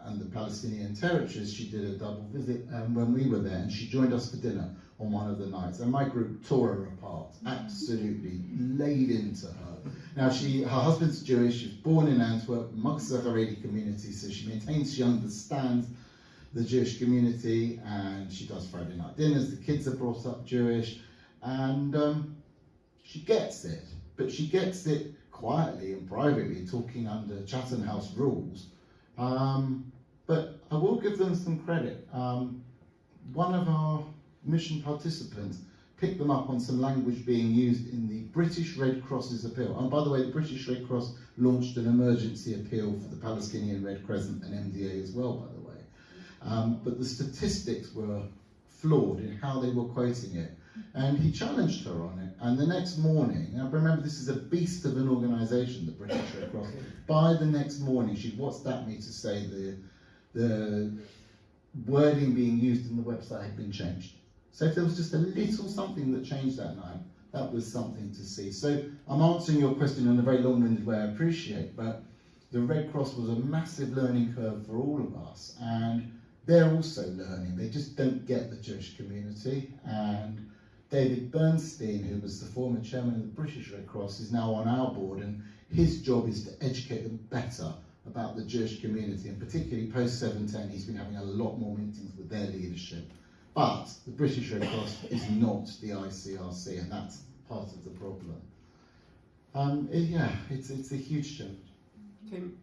and the Palestinian territories. She did a double visit when we were there, and she joined us for dinner on one of the nights. And my group tore her apart, absolutely laid into her. Now, her husband's Jewish, she was born in Antwerp, amongst the Haredi community, so she maintains, she understands the Jewish community, and she does Friday night dinners, the kids are brought up Jewish, and she gets it, but she gets it quietly and privately, talking under Chatham House rules. But I will give them some credit. one of our mission participants picked them up on some language being used in the British Red Cross's appeal. And by the way, the British Red Cross launched an emergency appeal for the Palestinian Red Crescent and MDA as well, by the way. But the statistics were flawed in how they were quoting it. And he challenged her on it. And the next morning, now remember this is a beast of an organisation, the British Red Cross. By the next morning, she'd WhatsApped me to say the wording being used in the website had been changed. So if there was just a little something that changed that night, that was something to see. So I'm answering your question in a very long-winded way, I appreciate, but the Red Cross was a massive learning curve for all of us. And they're also learning. They just don't get the Jewish community. And David Bernstein, who was the former chairman of the British Red Cross, is now on our board, and his job is to educate them better about the Jewish community, and particularly post-710, he's been having a lot more meetings with their leadership. But the British Red Cross is not the ICRC, and that's part of the problem. It's a huge challenge. Tim,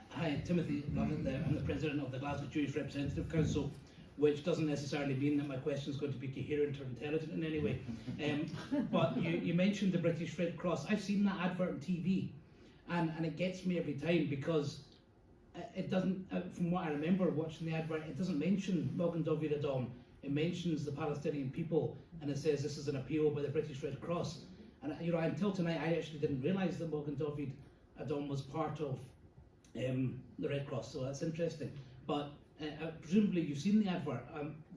Hi, Timothy Lovett there. I'm the president of the Glasgow Jewish Representative Council, which doesn't necessarily mean that my question is going to be coherent or intelligent in any way. But you mentioned the British Red Cross. I've seen that advert on TV, and it gets me every time because it doesn't, from what I remember watching the advert, it doesn't mention Magen David Adom. It mentions the Palestinian people, and it says this is an appeal by the British Red Cross. And until tonight, I actually didn't realise that Magen David Adom was part of the Red Cross, so that's interesting. But presumably you've seen the advert.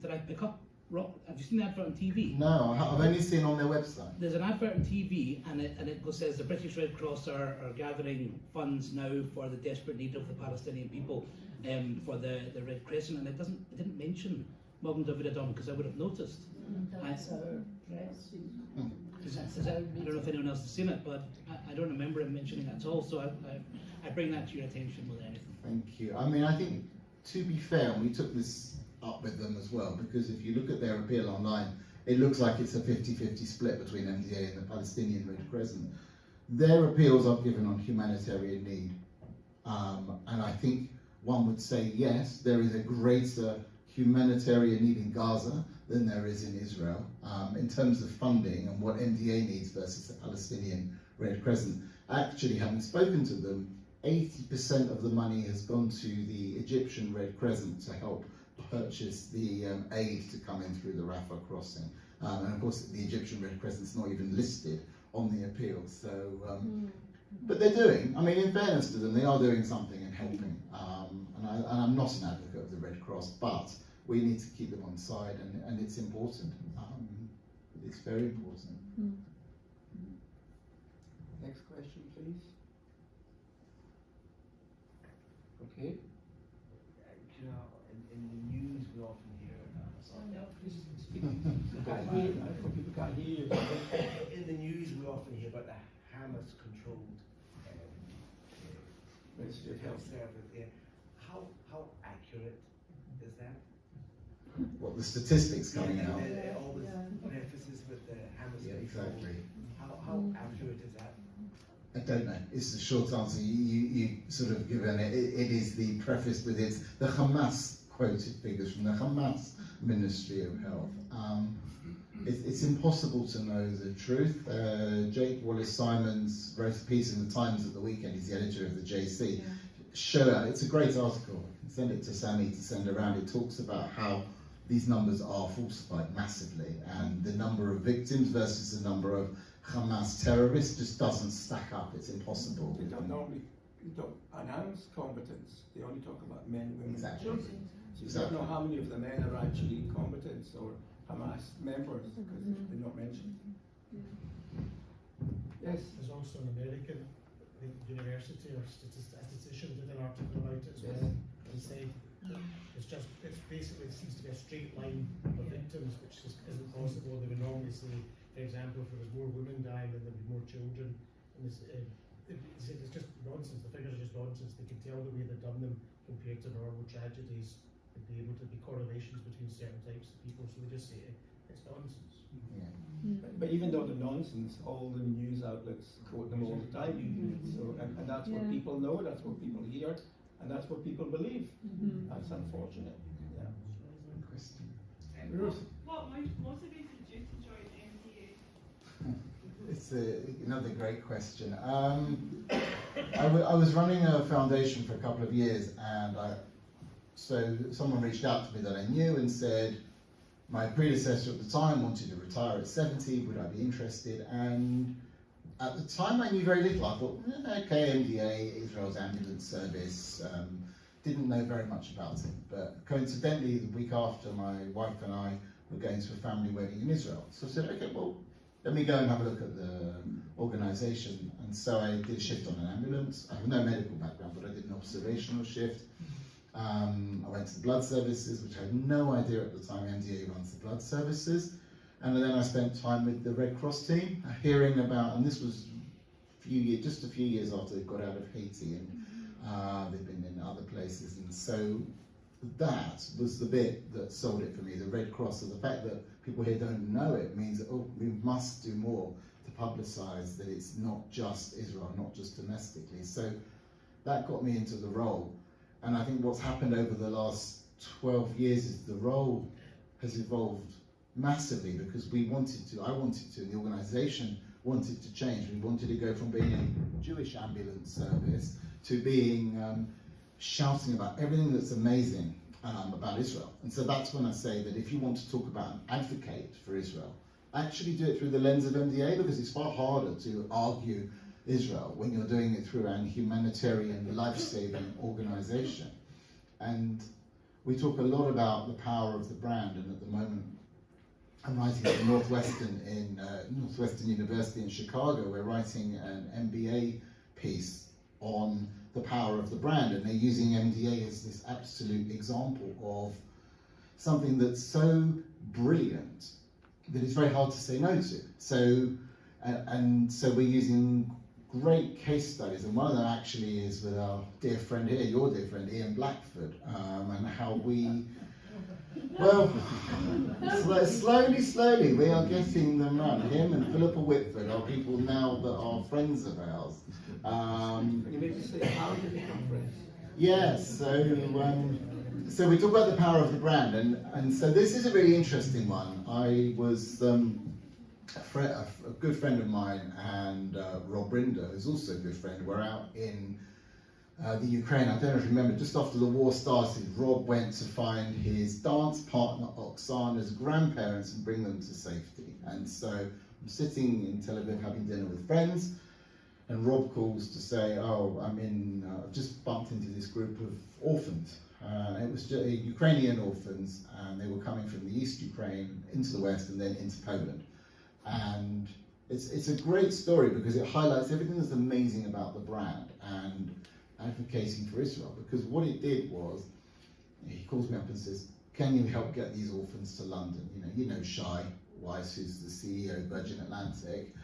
Did I pick up? Have you seen the advert on TV? No, I've only seen on their website. There's an advert on TV, and it says the British Red Cross are gathering funds now for the desperate need of the Palestinian people for the Red Crescent, and it didn't mention Magen David Adom because I would have noticed. That's our press. I don't know if anyone else has seen it, but I don't remember him mentioning it at all. So I bring that to your attention more than anything. Thank you. I mean, I think, to be fair, and we took this up with them as well, because if you look at their appeal online, it looks like it's a 50-50 split between MDA and the Palestinian Red Crescent. Their appeals are given on humanitarian need. And I think one would say, yes, there is a greater humanitarian need in Gaza than there is in Israel, in terms of funding and what MDA needs versus the Palestinian Red Crescent. Actually, having spoken to them, 80% of the money has gone to the Egyptian Red Crescent to help purchase the aid to come in through the Rafah crossing. And of course, the Egyptian Red Crescent's not even listed on the appeal. So, but they're doing, I mean, in fairness to them, they are doing something and helping. And I'm not an advocate of the Red Cross, but we need to keep them on side, and it's important. It's very important. next question, please. Okay. You know, in the news we often hear. People can't hear you. In the news we often hear about the Hamas-controlled Ministry of Health. service. Yeah. How accurate is that? What, the statistics coming out? It always prefaces with the Hamas. Yeah, exactly. How accurate is that? I don't know. It's the short answer. You sort of given it. It is the preface with it. The Hamas quoted figures from the Hamas Ministry of Health. It's impossible to know the truth. Jake Wallace-Simons wrote a piece in the Times at the weekend. He's the editor of the JC. It's a great article. Send it to Sammy to send around. It talks about how these numbers are falsified massively, and the number of victims versus the number of Hamas terrorists just doesn't stack up. It's impossible. They don't announce competence. They only talk about men, women, Exactly. and children. So you don't know how many of the men are actually combatants or Hamas members because they're not mentioned. Yes. There's also an American university or statistician did an article about it as well, and said it basically seems to be a straight line of victims, which just isn't possible. They would normally say, for example, if there was more women dying, then there would be more children. And it's just nonsense. The figures are just nonsense. They can tell the way they've done them compared to normal tragedies. There'd be able to be correlations between certain types of people. So they just say it's nonsense. Yeah. But even though they're nonsense, all the news outlets quote them all the time. So, and that's what people know, that's what people hear, and that's what people believe. That's unfortunate. Yeah. What motivated you to join MDA? It's another great question. I was running a foundation for a couple of years, and so someone reached out to me that I knew and said, my predecessor at the time wanted to retire at 70, would I be interested? And at the time I knew very little. I thought, okay, MDA, Israel's ambulance service, didn't know very much about it. But coincidentally, the week after, my wife and I were going to a family wedding in Israel. So I said, okay, well, let me go and have a look at the organisation. And so I did a shift on an ambulance. I have no medical background, but I did an observational shift. I went to the blood services, which I had no idea at the time MDA runs the blood services. And then I spent time with the Red Cross team, hearing about, and this was just a few years after they got out of Haiti, and they've been in other places. And so that was the bit that sold it for me, the Red Cross. So the fact that people here don't know it means that, oh, we must do more to publicise that it's not just Israel, not just domestically. So that got me into the role. And I think what's happened over the last 12 years is the role has evolved massively, because I wanted to, and the organisation wanted to change. We wanted to go from being a Jewish ambulance service to being shouting about everything that's amazing about Israel. And so that's when I say that if you want to talk about and advocate for Israel, actually do it through the lens of MDA, because it's far harder to argue Israel when you're doing it through an humanitarian, life-saving organisation. And we talk a lot about the power of the brand, and at the moment I'm writing at Northwestern University in Chicago. We're writing an MBA piece on the power of the brand, and they're using MDA as this absolute example of something that's so brilliant that it's very hard to say no to. So, and so we're using great case studies, and one of them actually is with our dear friend here, your dear friend Ian Blackford, and how we, well, slowly we are getting them around. Him and Philippa Whitford are people now that are friends of ours. Can you maybe say how did you become friends? Yes, so we talk about the power of the brand, and so this is a really interesting one. I was a good friend of mine and Rob Rinder, who's also a good friend, were out in the Ukraine. I don't know if you remember, just after the war started, Rob went to find his dance partner Oksana's grandparents and bring them to safety. And so I'm sitting in Tel Aviv having dinner with friends, and Rob calls to say, oh, I've just bumped into this group of orphans. It was just Ukrainian orphans, and they were coming from the East Ukraine into the West and then into Poland. And it's a great story because it highlights everything that's amazing about the brand and advocating for Israel. Because what it did was, he calls me up and says, can you help get these orphans to London? You know Shai Weiss, who's the CEO of Virgin Atlantic.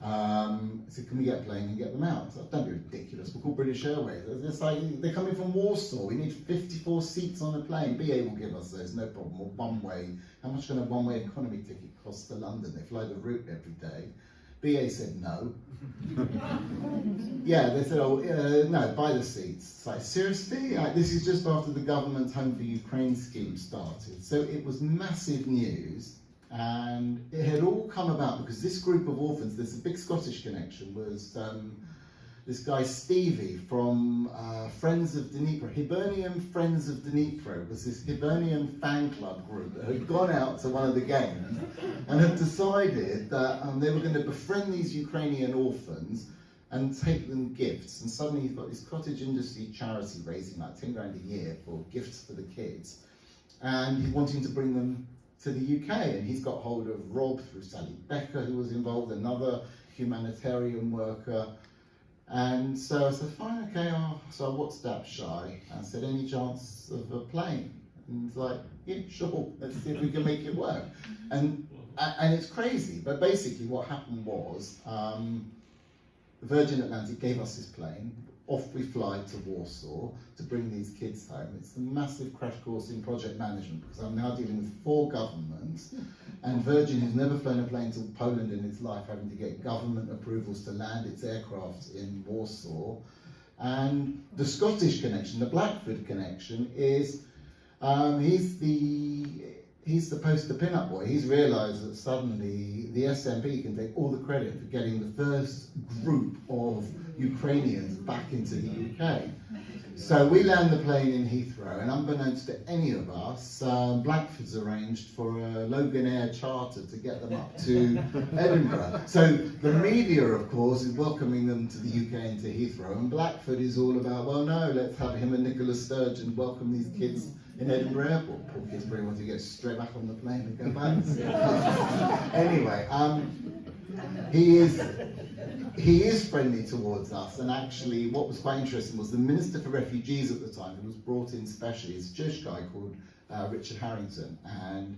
I said, can we get a plane and get them out? I said, don't be ridiculous, we'll call British Airways. It's like, they're coming from Warsaw, we need 54 seats on a plane. BA will give us those, no problem. Or one way, how much can a one-way economy ticket cost to London? They fly the route every day. BA said no. Yeah, they said, no, buy the seats. It's like, seriously? This is just after the government's Home for Ukraine scheme started. So it was massive news. And it had all come about because this group of orphans, there's a big Scottish connection, was this guy Stevie from Friends of Dnipro, Hibernian Friends of Dnipro, was this Hibernian fan club group that had gone out to one of the games and had decided that they were going to befriend these Ukrainian orphans and take them gifts. And suddenly you've got this cottage industry charity raising like 10 grand a year for gifts for the kids. And he's wanting to bring them to the UK, and he's got hold of Rob through Sally Becker, who was involved, another humanitarian worker. And so I said, fine, okay, so I WhatsApped Shai and said, any chance of a plane? And he's like, yeah, sure, let's see if we can make it work. And it's crazy, but basically what happened was, Virgin Atlantic gave us this plane. Off we fly to Warsaw to bring these kids home. It's a massive crash course in project management because I'm now dealing with 4 governments, and Virgin has never flown a plane to Poland in its life, having to get government approvals to land its aircraft in Warsaw. And the Scottish connection, the Blackford connection, is he's he's the poster pin-up boy. He's realised that suddenly the SNP can take all the credit for getting the first group of Ukrainians back into the UK. So we land the plane in Heathrow, and unbeknownst to any of us, Blackford's arranged for a Logan Air charter to get them up to Edinburgh. So the media, of course, is welcoming them to the UK and to Heathrow, and Blackford is all about, well, no, let's have him and Nicola Sturgeon welcome these kids in Edinburgh Airport. Poor kids probably want to get straight back on the plane and go back. Anyway, he is friendly towards us, and actually what was quite interesting was the Minister for Refugees at the time, who was brought in specially, is a Jewish guy called Richard Harrington, and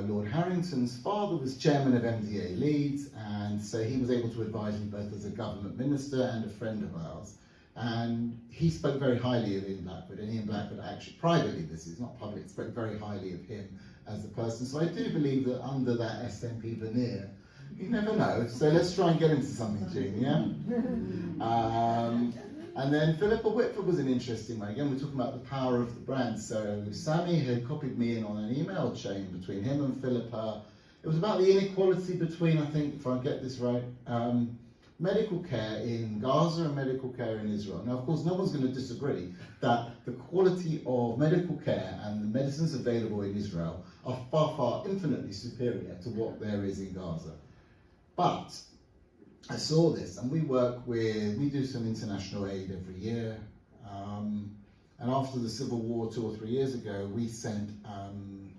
Lord Harrington's father was chairman of MDA Leeds, and so he was able to advise me both as a government minister and a friend of ours, and he spoke very highly of Ian Blackford, and Ian Blackford actually, privately, this is not public, spoke very highly of him as a person, so I do believe that under that SNP veneer, you never know, so let's try and get into something, Jean, yeah? And then Philippa Whitford was an interesting one. Again, we're talking about the power of the brand. So Sammy had copied me in on an email chain between him and Philippa. It was about the inequality between, I think, if I get this right, medical care in Gaza and medical care in Israel. Now, of course, no one's going to disagree that the quality of medical care and the medicines available in Israel are far, far infinitely superior to what there is in Gaza. But I saw this, and we do some international aid every year. And after the civil war 2 or 3 years ago, we sent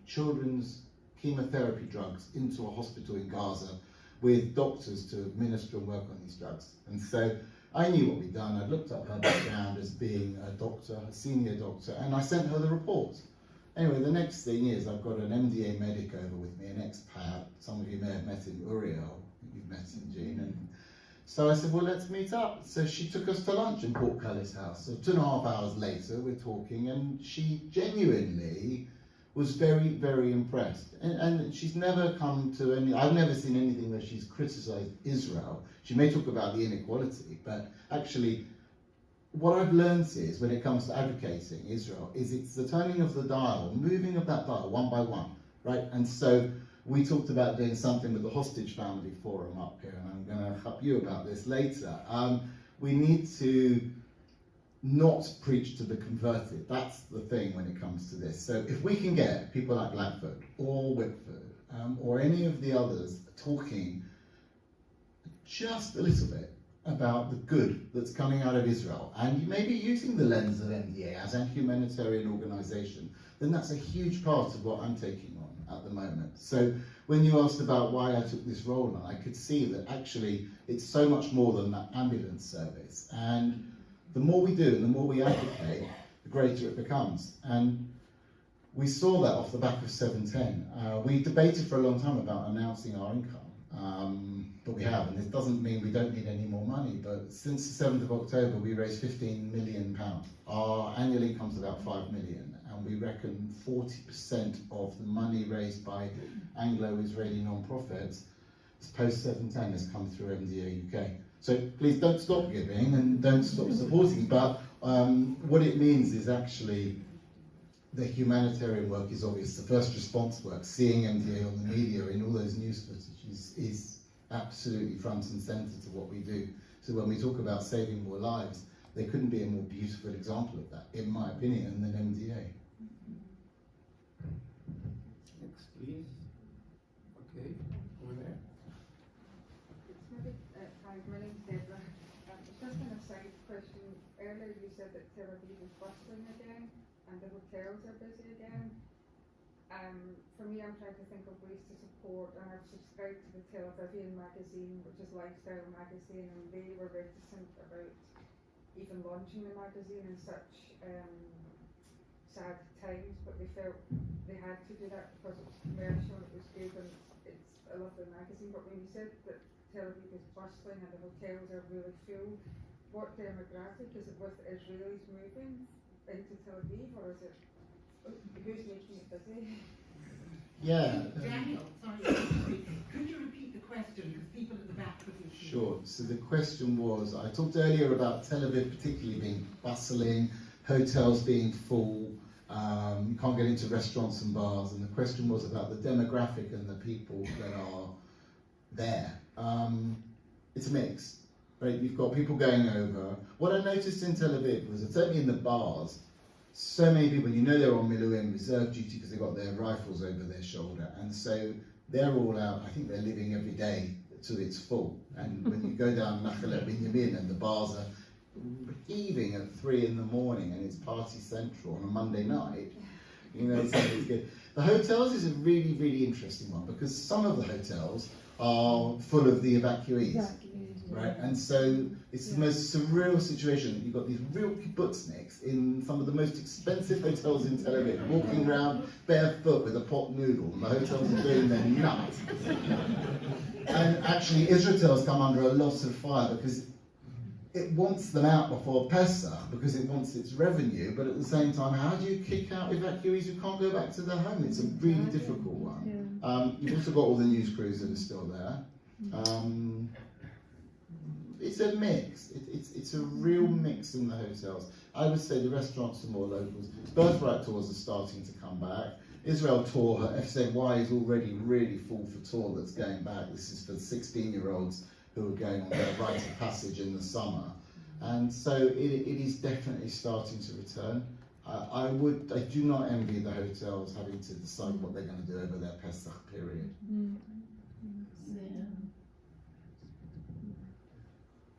children's chemotherapy drugs into a hospital in Gaza with doctors to administer and work on these drugs. And so I knew what we'd done. I'd looked up her background as being a doctor, a senior doctor, and I sent her the report. Anyway, the next thing is I've got an MDA medic over with me, an expat. Some of you may have met him, Uriel. You've met him, Jean. And so I said, well, let's meet up. So she took us to lunch in Portcullis House. So 2.5 hours later, we're talking, and she genuinely was very, very impressed. And she's never come to I've never seen anything where she's criticised Israel. She may talk about the inequality, but actually, what I've learned is when it comes to advocating Israel, is it's the turning of the dial, moving of that dial one by one, right? And so we talked about doing something with the Hostage Family Forum up here, and I'm going to help you about this later. We need to not preach to the converted. That's the thing when it comes to this. So if we can get people like Blackford or Whitford or any of the others talking just a little bit about the good that's coming out of Israel, and you may be using the lens of MDA as a humanitarian organisation, then that's a huge part of what I'm taking on at the moment. So when you asked about why I took this role on, I could see that actually it's so much more than that ambulance service. And the more we do and the more we advocate, the greater it becomes. And we saw that off the back of 710. We debated for a long time about announcing our income, but we have, and this doesn't mean we don't need any more money, but since the 7th of October we raised £15 million. Our annual income's about 5 million, and we reckon 40% of the money raised by Anglo-Israeli non-profits post 710 has come through MDA UK. So please don't stop giving and don't stop supporting, but what it means is actually the humanitarian work is obvious. The first response work, seeing MDA on the media in all those news footages is absolutely front and centre to what we do. So when we talk about saving more lives, there couldn't be a more beautiful example of that, in my opinion, than MDA. Next, please. Okay, over there. Hi, my name's Deborah. Just on a side question, earlier you said that Tel Aviv is bustling again and the hotels are busy again. For me, I'm trying to think of ways to support, and I've subscribed to the Tel Avivian magazine, which is Lifestyle magazine, and they were reticent about even launching the magazine in such sad times, but they felt they had to do that because it was commercial, it was good, and it's a lovely magazine. But when you said that Tel Aviv is bustling and the hotels are really full, what demographic is it with Israelis moving into Tel Aviv, or is it who's making it busy? Yeah. Daniel, sorry, could you repeat the question because people at the back couldn't hear? Sure. So the question was, I talked earlier about Tel Aviv particularly being bustling, hotels being full, You can't get into restaurants and bars, and the question was about the demographic and the people that are there. It's a mix, right? You've got people going over. What I noticed in Tel Aviv was that certainly in the bars, so many people, you know, they're on Miluim, reserve duty, because they've got their rifles over their shoulder, and so they're all out. I think they're living every day till it's full. And when you go down Nachalet Binyamin and the bars are heaving at 3 in the morning and it's party central on a Monday night, you know, something's good. The hotels is a really, really interesting one, because some of the hotels are full of the evacuees, right? And so it's the most surreal situation. You've got these real kibbutzniks in some of the most expensive hotels in Tel Aviv, walking around barefoot with a pot noodle, and the hotels are doing their nuts. And actually, Israel's come under a lot of fire because it wants them out before Pesach, because it wants its revenue, but at the same time, how do you kick out evacuees who can't go back to their home? It's a really difficult one. You've also got all the news crews that are still there. It's a mix. It's a real mix in the hotels. I would say the restaurants are more locals. Birthright tours are starting to come back. Israel tour, her FZY is already really full for tour that's going back. This is for 16-year-olds who are going on their rite of passage in the summer. And so it is definitely starting to return. I do not envy the hotels having to decide what they're going to do over their Pesach period.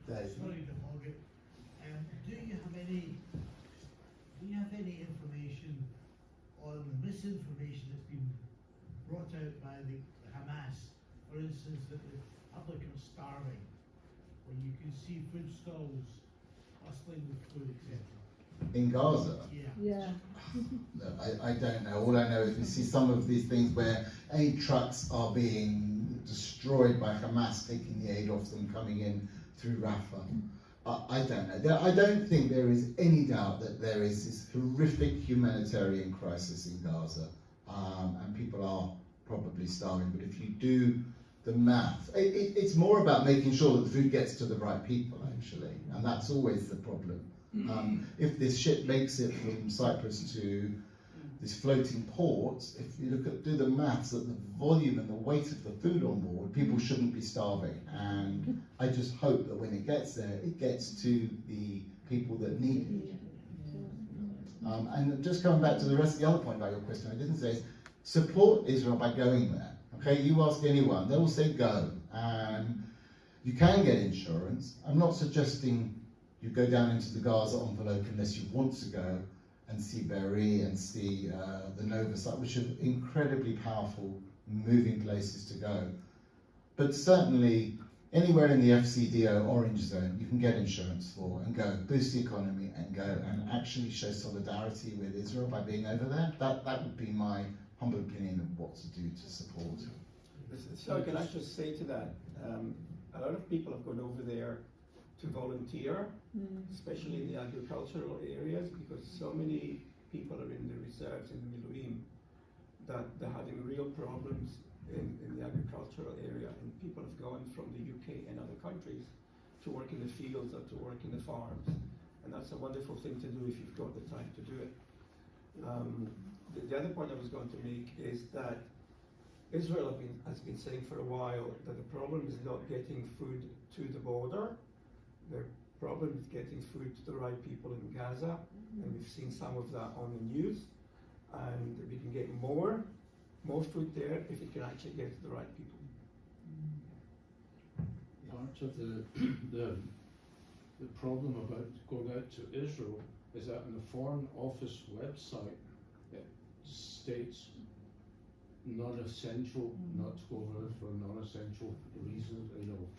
Dave. Sorry to hog it. Do you have any information on the misinformation that's been brought out by the Hamas? For instance, that the public are starving, when you can see food stalls bustling with food, etc. In Gaza? Yeah. No, I don't know. All I know is we see some of these things where aid trucks are being destroyed by Hamas, taking the aid off them, coming in through Rafah. I don't know. I don't think there is any doubt that there is this horrific humanitarian crisis in Gaza, and people are probably starving. But if you do the math, it's more about making sure that the food gets to the right people, actually, and that's always the problem. If this ship makes it from Cyprus to this floating port, if you do the maths at the volume and the weight of the food on board, people shouldn't be starving. And I just hope that when it gets there, it gets to the people that need it. And just coming back to the rest of the other point about your question, I didn't say, support Israel by going there. Okay, you ask anyone, they will say go. You can get insurance. I'm not suggesting you go down into the Gaza envelope unless you want to go and see Be'eri and see the Nova site, which are incredibly powerful, moving places to go. But certainly, anywhere in the FCDO orange zone, you can get insurance for and go, boost the economy and go and actually show solidarity with Israel by being over there. That would be my humble opinion of what to do to support. So can I just say to that, a lot of people have gone over there to volunteer, especially in the agricultural areas, because so many people are in the reserves in the Miluim that they're having real problems in the agricultural area, and people have gone from the UK and other countries to work in the fields or to work in the farms, and that's a wonderful thing to do if you've got the time to do it. The other point I was going to make is that Israel has been saying for a while that the problem is not getting food to the border. The problem is getting food to the right people in Gaza, and we've seen some of that on the news. And we can get more food there if it can actually get to the right people. Part of the problem about going out to Israel is that on the Foreign Office website it states non-essential, not to go over for non-essential reasons,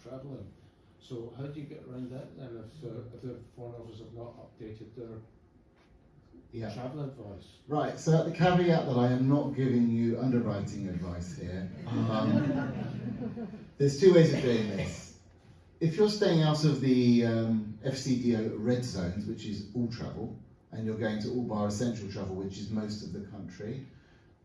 travelling. So how do you get around that then if the Foreign Office have not updated their travel advice? Right, so the caveat that I am not giving you underwriting advice here. There's two ways of doing this. If you're staying out of the FCDO red zones, which is all travel, and you're going to all bar essential travel, which is most of the country,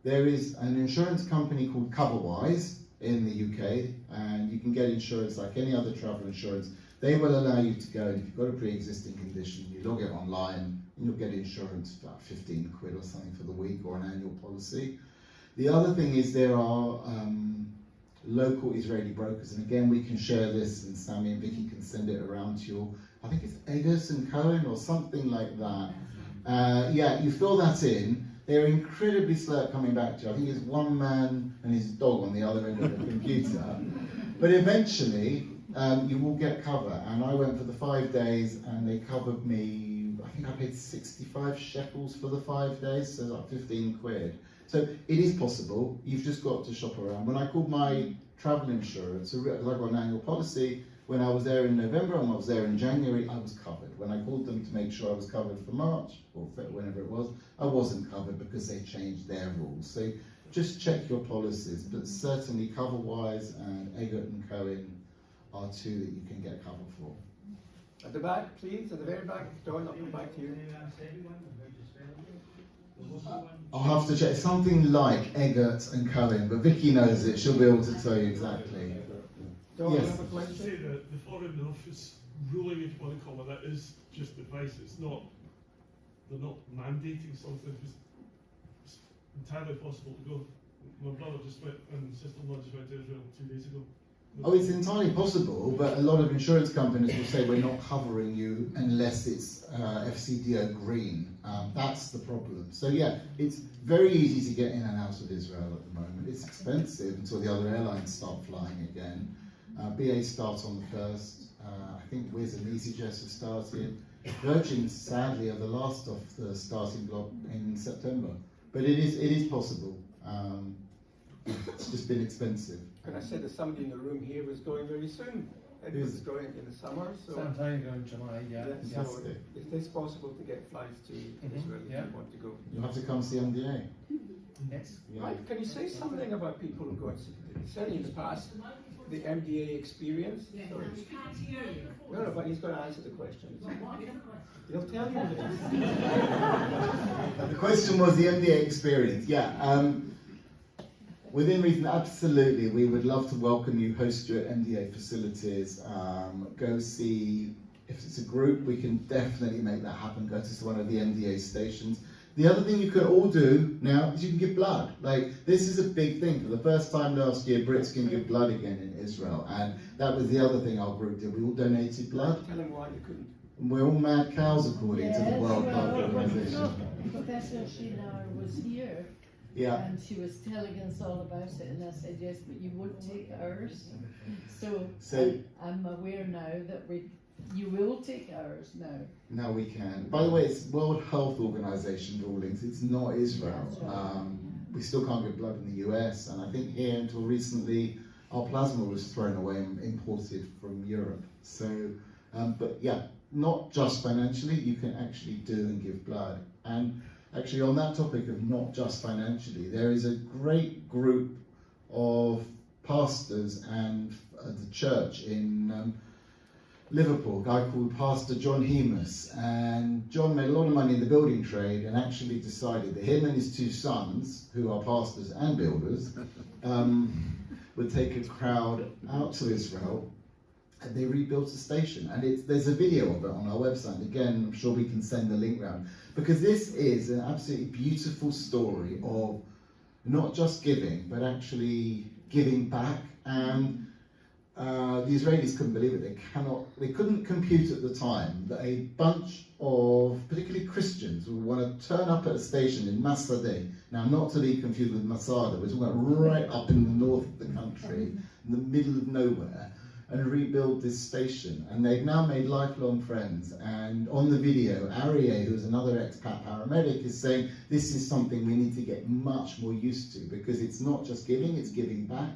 there is an insurance company called CoverWise in the UK, and you can get insurance like any other travel insurance. They will allow you to go, and if you've got a pre-existing condition, you log it online, and you'll get insurance for about 15 quid or something for the week, or an annual policy. The other thing is there are local Israeli brokers, and again we can share this, and Sammy and Vicky can send it around to you. I think it's Eggers and Cohen or something like that. Yeah, you fill that in. They're incredibly slow at coming back to you. I think it's one man and his dog on the other end of the computer. But eventually, you will get cover. And I went for the 5 days, and they covered me. I think I paid 65 shekels for the 5 days, so like 15 quid. So it is possible. You've just got to shop around. When I called my travel insurance, because I've got an annual policy, when I was there in November and I was there in January, I was covered. When I called them to make sure I was covered for March, or whenever it was, I wasn't covered because they changed their rules. So just check your policies, but certainly CoverWise and Eggert and Cohen are two that you can get cover for. At the back, please, at the very back. Don't come back to you. I'll have to check. Something like Eggert and Cohen, but Vicky knows it. She'll be able to tell you exactly. Don't Yes. have a question? Say that the Foreign Office ruling, if you want to call it that, is just advice. It's not, they're not mandating something. It's entirely possible to go. My brother just went, and sister-in-law just went to Israel 2 days ago. Oh, it's entirely possible, but a lot of insurance companies will say we're not covering you unless it's FCDO green. That's the problem. So yeah, it's very easy to get in and out of Israel at the moment. It's expensive until the other airlines start flying again. BA starts on the 1st. I think Wizz and EasyJet have started. Virgin, sadly, are the last of the starting block in September. But it is possible. It's just been expensive. Can I say that somebody in the room here was going very soon? Edward's going in the summer, so Same time in July, yeah. so it is possible to get flights to Israel if you want to go. You'll have to come see MDA. Yes. Yeah. Mike, can you say something about people who go and certainly in the past, the MDA experience? Sorry. We can't hear you. No, but he's going to answer the question. What is the question? He'll tell you what it is. The question was the MDA experience. Yeah. Within reason, absolutely. We would love to welcome you, host you at MDA facilities. Go see, if it's a group, we can definitely make that happen. Go to one of the MDA stations. The other thing you can all do now is you can give blood. Like, this is a big thing. For the first time last year, Brits can give blood again in Israel. And that was the other thing our group did. We all donated blood. Tell him why you couldn't. And we're all mad cows, according to the World Blood Organization. Professor Shinar was here. Yeah. And she was telling us all about it, and I said, yes, but you won't take ours. So I'm aware now that you will take ours now. Now we can. By the way, it's World Health Organization rulings. It's not Israel. We still can't get blood in the US, and I think here until recently, our plasma was thrown away and imported from Europe. So, but yeah, not just financially, you can actually do and give blood. And actually, on that topic of not just financially, there is a great group of pastors and the church in Liverpool, a guy called Pastor John Hemus. And John made a lot of money in the building trade and actually decided that him and his 2 sons, who are pastors and builders, would take a crowd out to Israel. And they rebuilt a station, and there's a video of it on our website. Again, I'm sure we can send the link round, because this is an absolutely beautiful story of not just giving, but actually giving back. And the Israelis couldn't believe it. They couldn't compute at the time that a bunch of particularly Christians would want to turn up at a station in Masada. Now, not to be confused with Masada, we're talking about right up in the north of the country, in the middle of nowhere, and rebuild this station. And they've now made lifelong friends. And on the video, Aryeh, who's another expat paramedic, is saying this is something we need to get much more used to, because it's not just giving, it's giving back.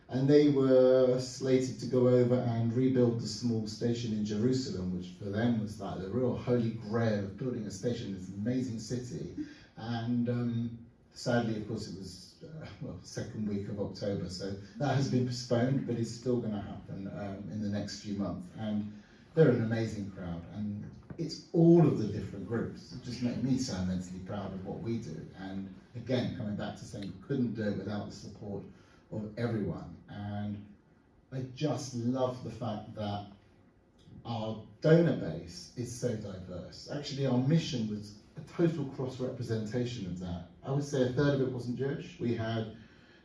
And they were slated to go over and rebuild the small station in Jerusalem, which for them was like the real holy grail of building a station in this amazing city. And sadly, of course, it was second week of October, so that has been postponed, but it's still going to happen in the next few months. And they're an amazing crowd, and it's all of the different groups. It just makes me so immensely proud of what we do. And again, coming back to saying we couldn't do it without the support of everyone. And I just love the fact that our donor base is so diverse. Actually, our mission was a total cross-representation of that. I would say a third of it wasn't Jewish. We had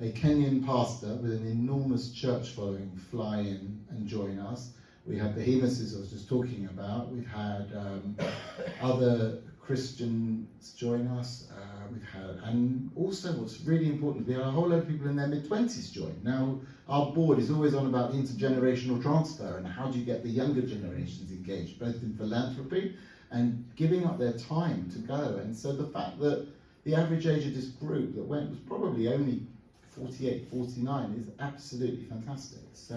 a Kenyan pastor with an enormous church following fly in and join us. We had the Behemoths I was just talking about. We've had other Christians join us. And also what's really important, we had a whole load of people in their mid-20s join. Now, our board is always on about intergenerational transfer and how do you get the younger generations engaged, both in philanthropy and giving up their time to go. And so the fact that the average age of this group that went was probably only 48, 49 is absolutely fantastic. So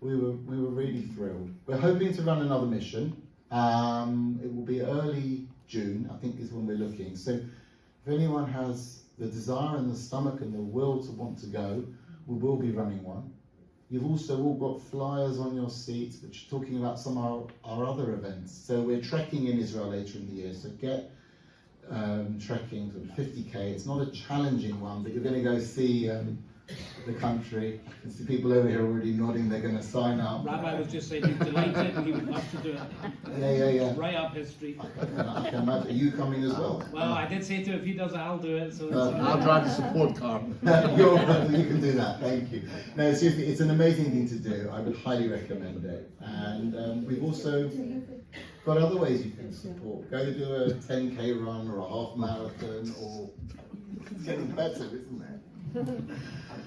we were really thrilled. We're hoping to run another mission. It will be early June, I think is when we're looking. So if anyone has the desire and the stomach and the will to want to go, we will be running one. You've also all got flyers on your seats which are talking about some of our other events. So we're trekking in Israel later in the year, so get trekking sort of 50k. It's not a challenging one, but you're going to go see the country. I can see people over here already nodding, they're going to sign up. Rabbi was just saying he's delighted and he would love to do it. Yeah. Right up his street. I can imagine. Are you coming as well? Well, I did say to him, if he does it, I'll do it. So I'll drive the support car. You can do that, thank you. No, seriously, it's an amazing thing to do. I would highly recommend it. And we've also got other ways you can support. Go to do a 10k run or a half marathon, or it's getting better, isn't it?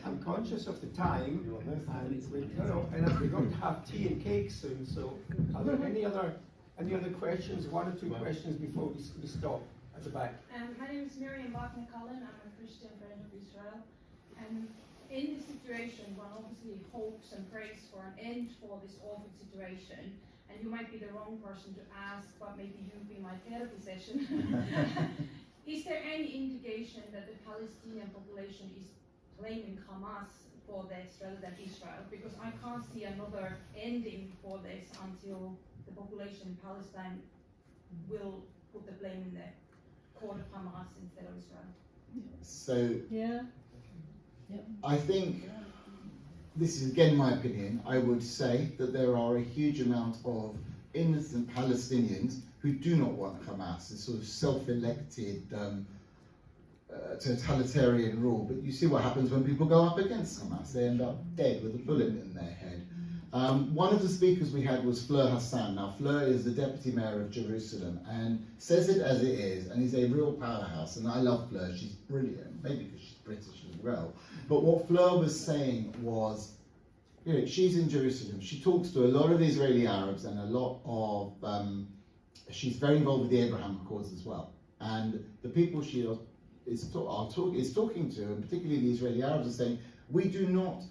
I'm conscious of the time, and we're going to have tea and cake soon. So, are there any other questions? One or two questions before we stop at the back. My name is Miriam Bach-McCullen. I'm a Christian friend of Israel. And in this situation, one obviously hopes and prays for an end for this awful situation. And you might be the wrong person to ask, but maybe you'll be my therapy session. Is there any indication that the Palestinian population is blaming Hamas for this rather than Israel? Because I can't see another ending for this until the population in Palestine will put the blame in the court of Hamas instead of Israel. So, yeah. I think, this is again my opinion, I would say that there are a huge amount of innocent Palestinians who do not want Hamas, this sort of self-elected totalitarian rule. But you see what happens when people go up against Hamas. They end up dead with a bullet in their head. One of the speakers we had was Fleur Hassan. Now, Fleur is the deputy mayor of Jerusalem and says it as it is, and is a real powerhouse. And I love Fleur, she's brilliant, maybe because she's British as well. But what Fleur was saying was, you know, she's in Jerusalem, she talks to a lot of Israeli Arabs and a lot of, she's very involved with the Abraham Accords as well. And the people she is talking to, and particularly the Israeli Arabs, are saying, we do not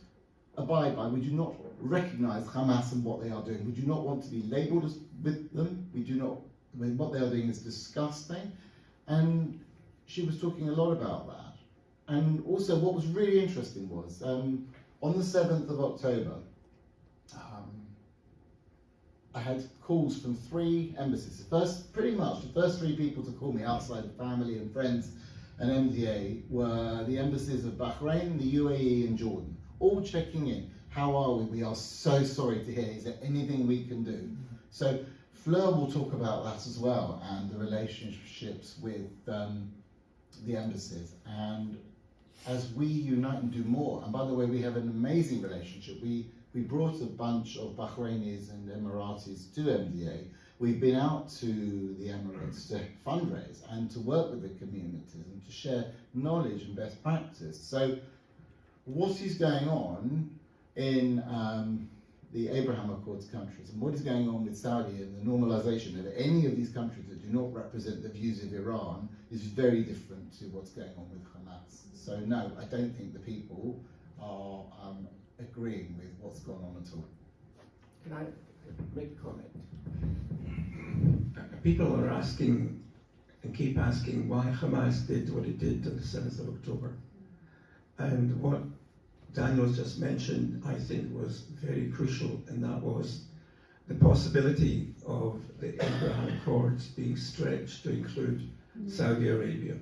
abide by, we do not recognize Hamas and what they are doing. We do not want to be labeled with them. We do not, I mean, what they are doing is disgusting. And she was talking a lot about that. And also what was really interesting was, on the 7th of October, I had calls from 3 embassies. Pretty much the first 3 people to call me outside of family and friends and MDA were the embassies of Bahrain, the UAE and Jordan, all checking in. How are we? We are so sorry to hear. Is there anything we can do? So Fleur will talk about that as well, and the relationships with the embassies. And as we unite and do more, and by the way, we have an amazing relationship. We brought a bunch of Bahrainis and Emiratis to MDA. We've been out to the Emirates to fundraise and to work with the communities and to share knowledge and best practice. So what is going on in the Abraham Accords countries, and what is going on with Saudi and the normalization of any of these countries that do not represent the views of Iran is very different to what's going on with Hamas. So no, I don't think the people are agreeing with what's gone on at all. Can I make a comment? People are asking and keep asking why Hamas did what it did on the 7th of October. And what Daniel just mentioned, I think, was very crucial, and that was the possibility of the Abraham Accords being stretched to include Saudi Arabia.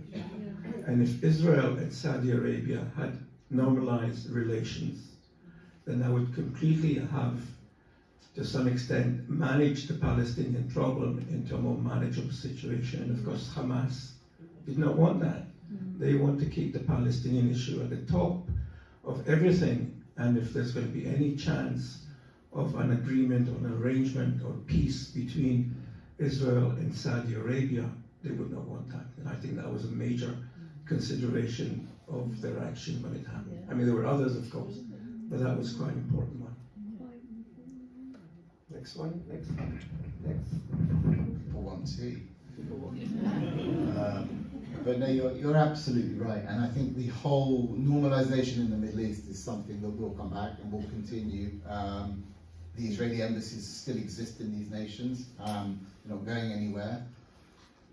And if Israel and Saudi Arabia had normalized relations, then that would completely have to some extent, manage the Palestinian problem into a more manageable situation. And of course, Hamas did not want that. They want to keep the Palestinian issue at the top of everything. And if there's going to be any chance of an agreement or an arrangement or peace between Israel and Saudi Arabia, they would not want that. And I think that was a major consideration of their action when it happened. I mean, there were others, of course, but that was quite an important one. Next one, next. People want tea. But no, you're absolutely right, and I think the whole normalization in the Middle East is something that will come back and will continue. The Israeli embassies still exist in these nations, they're not going anywhere.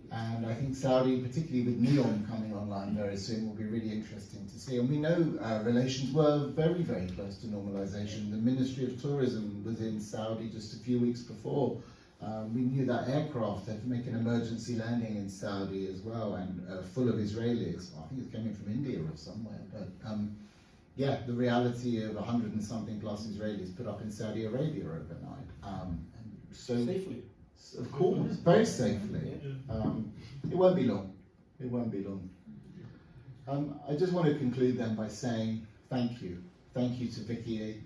And I think Saudi, particularly with NEOM coming online very soon, will be really interesting to see. And we know relations were very, very close to normalization. The Ministry of Tourism was in Saudi just a few weeks before. We knew that aircraft had to make an emergency landing in Saudi as well, and full of Israelis. I think it's coming from India or somewhere. But yeah, the reality of 100 and something plus Israelis put up in Saudi Arabia overnight. And so Safely. Of course, very safely. It won't be long. It won't be long. I just want to conclude then by saying thank you. Thank you to Vicky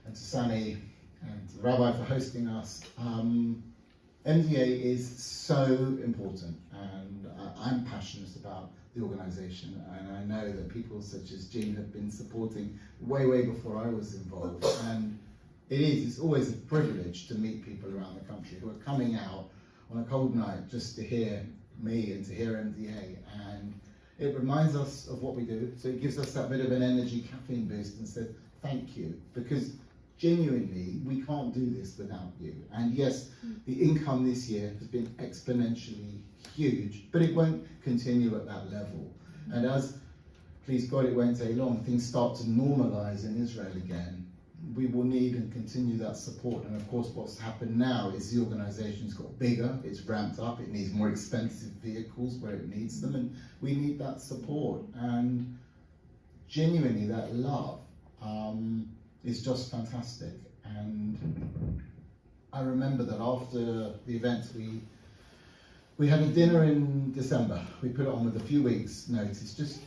and to Sami and to the Rabbi for hosting us. MDA is so important, and I'm passionate about the organisation, and I know that people such as Jean have been supporting way, way before I was involved. And it's always a privilege to meet people around the country who are coming out on a cold night just to hear me and to hear MDA, and it reminds us of what we do, so it gives us that bit of an energy caffeine boost and says thank you, because genuinely we can't do this without you. And yes, the income this year has been exponentially huge, but it won't continue at that level. And as, please God, it won't take long, things start to normalise in Israel again, we will need and continue that support. And of course what's happened now is the organisation's got bigger, it's ramped up, it needs more expensive vehicles where it needs them, and we need that support. And genuinely that love is just fantastic. And I remember that after the event we had a dinner in December. We put it on with a few weeks notice.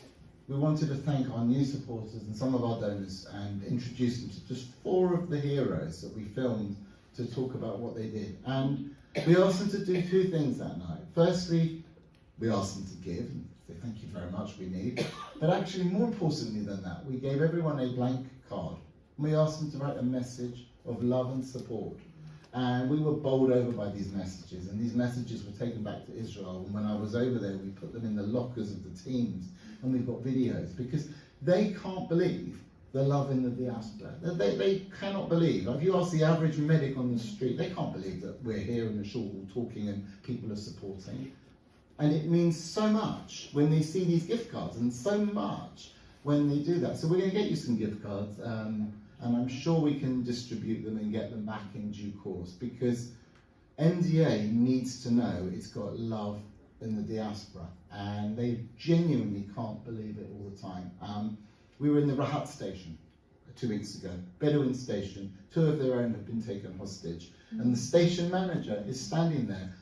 We wanted to thank our new supporters and some of our donors and introduce them to just 4 of the heroes that we filmed to talk about what they did. And we asked them to do 2 things that night. Firstly, we asked them to give and say thank you very much, we need. But actually, more importantly than that, we gave everyone a blank card. And we asked them to write a message of love and support. And we were bowled over by these messages, and these messages were taken back to Israel. And when I was over there, we put them in the lockers of the teams, and we've got videos, because they can't believe the love in the diaspora. They cannot believe. If you ask the average medic on the street, they can't believe that we're here in the shul talking and people are supporting. And it means so much when they see these gift cards, and so much when they do that. So we're going to get you some gift cards, and I'm sure we can distribute them and get them back in due course, because MDA needs to know it's got love in the diaspora, and they genuinely can't believe it all the time. We were in the Rahat station 2 weeks ago, Bedouin station. 2 of their own have been taken hostage, and the station manager is standing there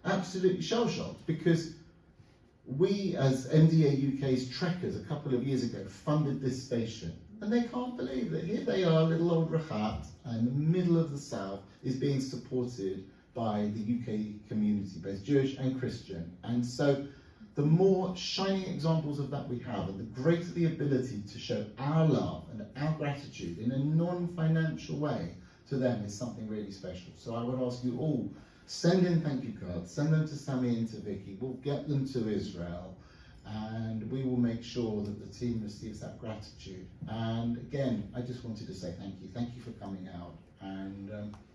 absolutely shell-shocked, because we, as MDA UK's trekkers a couple of years ago, funded this station, and they can't believe that here they are, little old Rahat, in the middle of the south, is being supported by the UK community, both Jewish and Christian. And so the more shining examples of that we have, and the greater the ability to show our love and our gratitude in a non-financial way to them, is something really special. So I would ask you all, send in thank you cards, send them to Sami and to Vicky, we'll get them to Israel, and we will make sure that the team receives that gratitude. And again, I just wanted to say thank you for coming out, and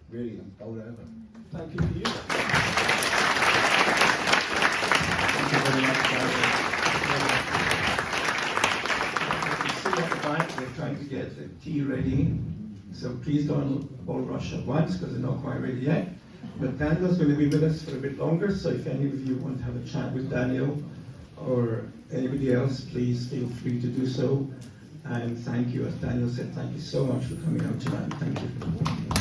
really, I'm bowled over. Thank you to you. Thank you very much, You see at the back, they're trying to get the tea ready, so please don't all rush at once, because they're not quite ready yet. But Daniel's going to be with us for a bit longer, so if any of you want to have a chat with Daniel or anybody else, please feel free to do so. And thank you, as Daniel said, thank you so much for coming out tonight. Thank you.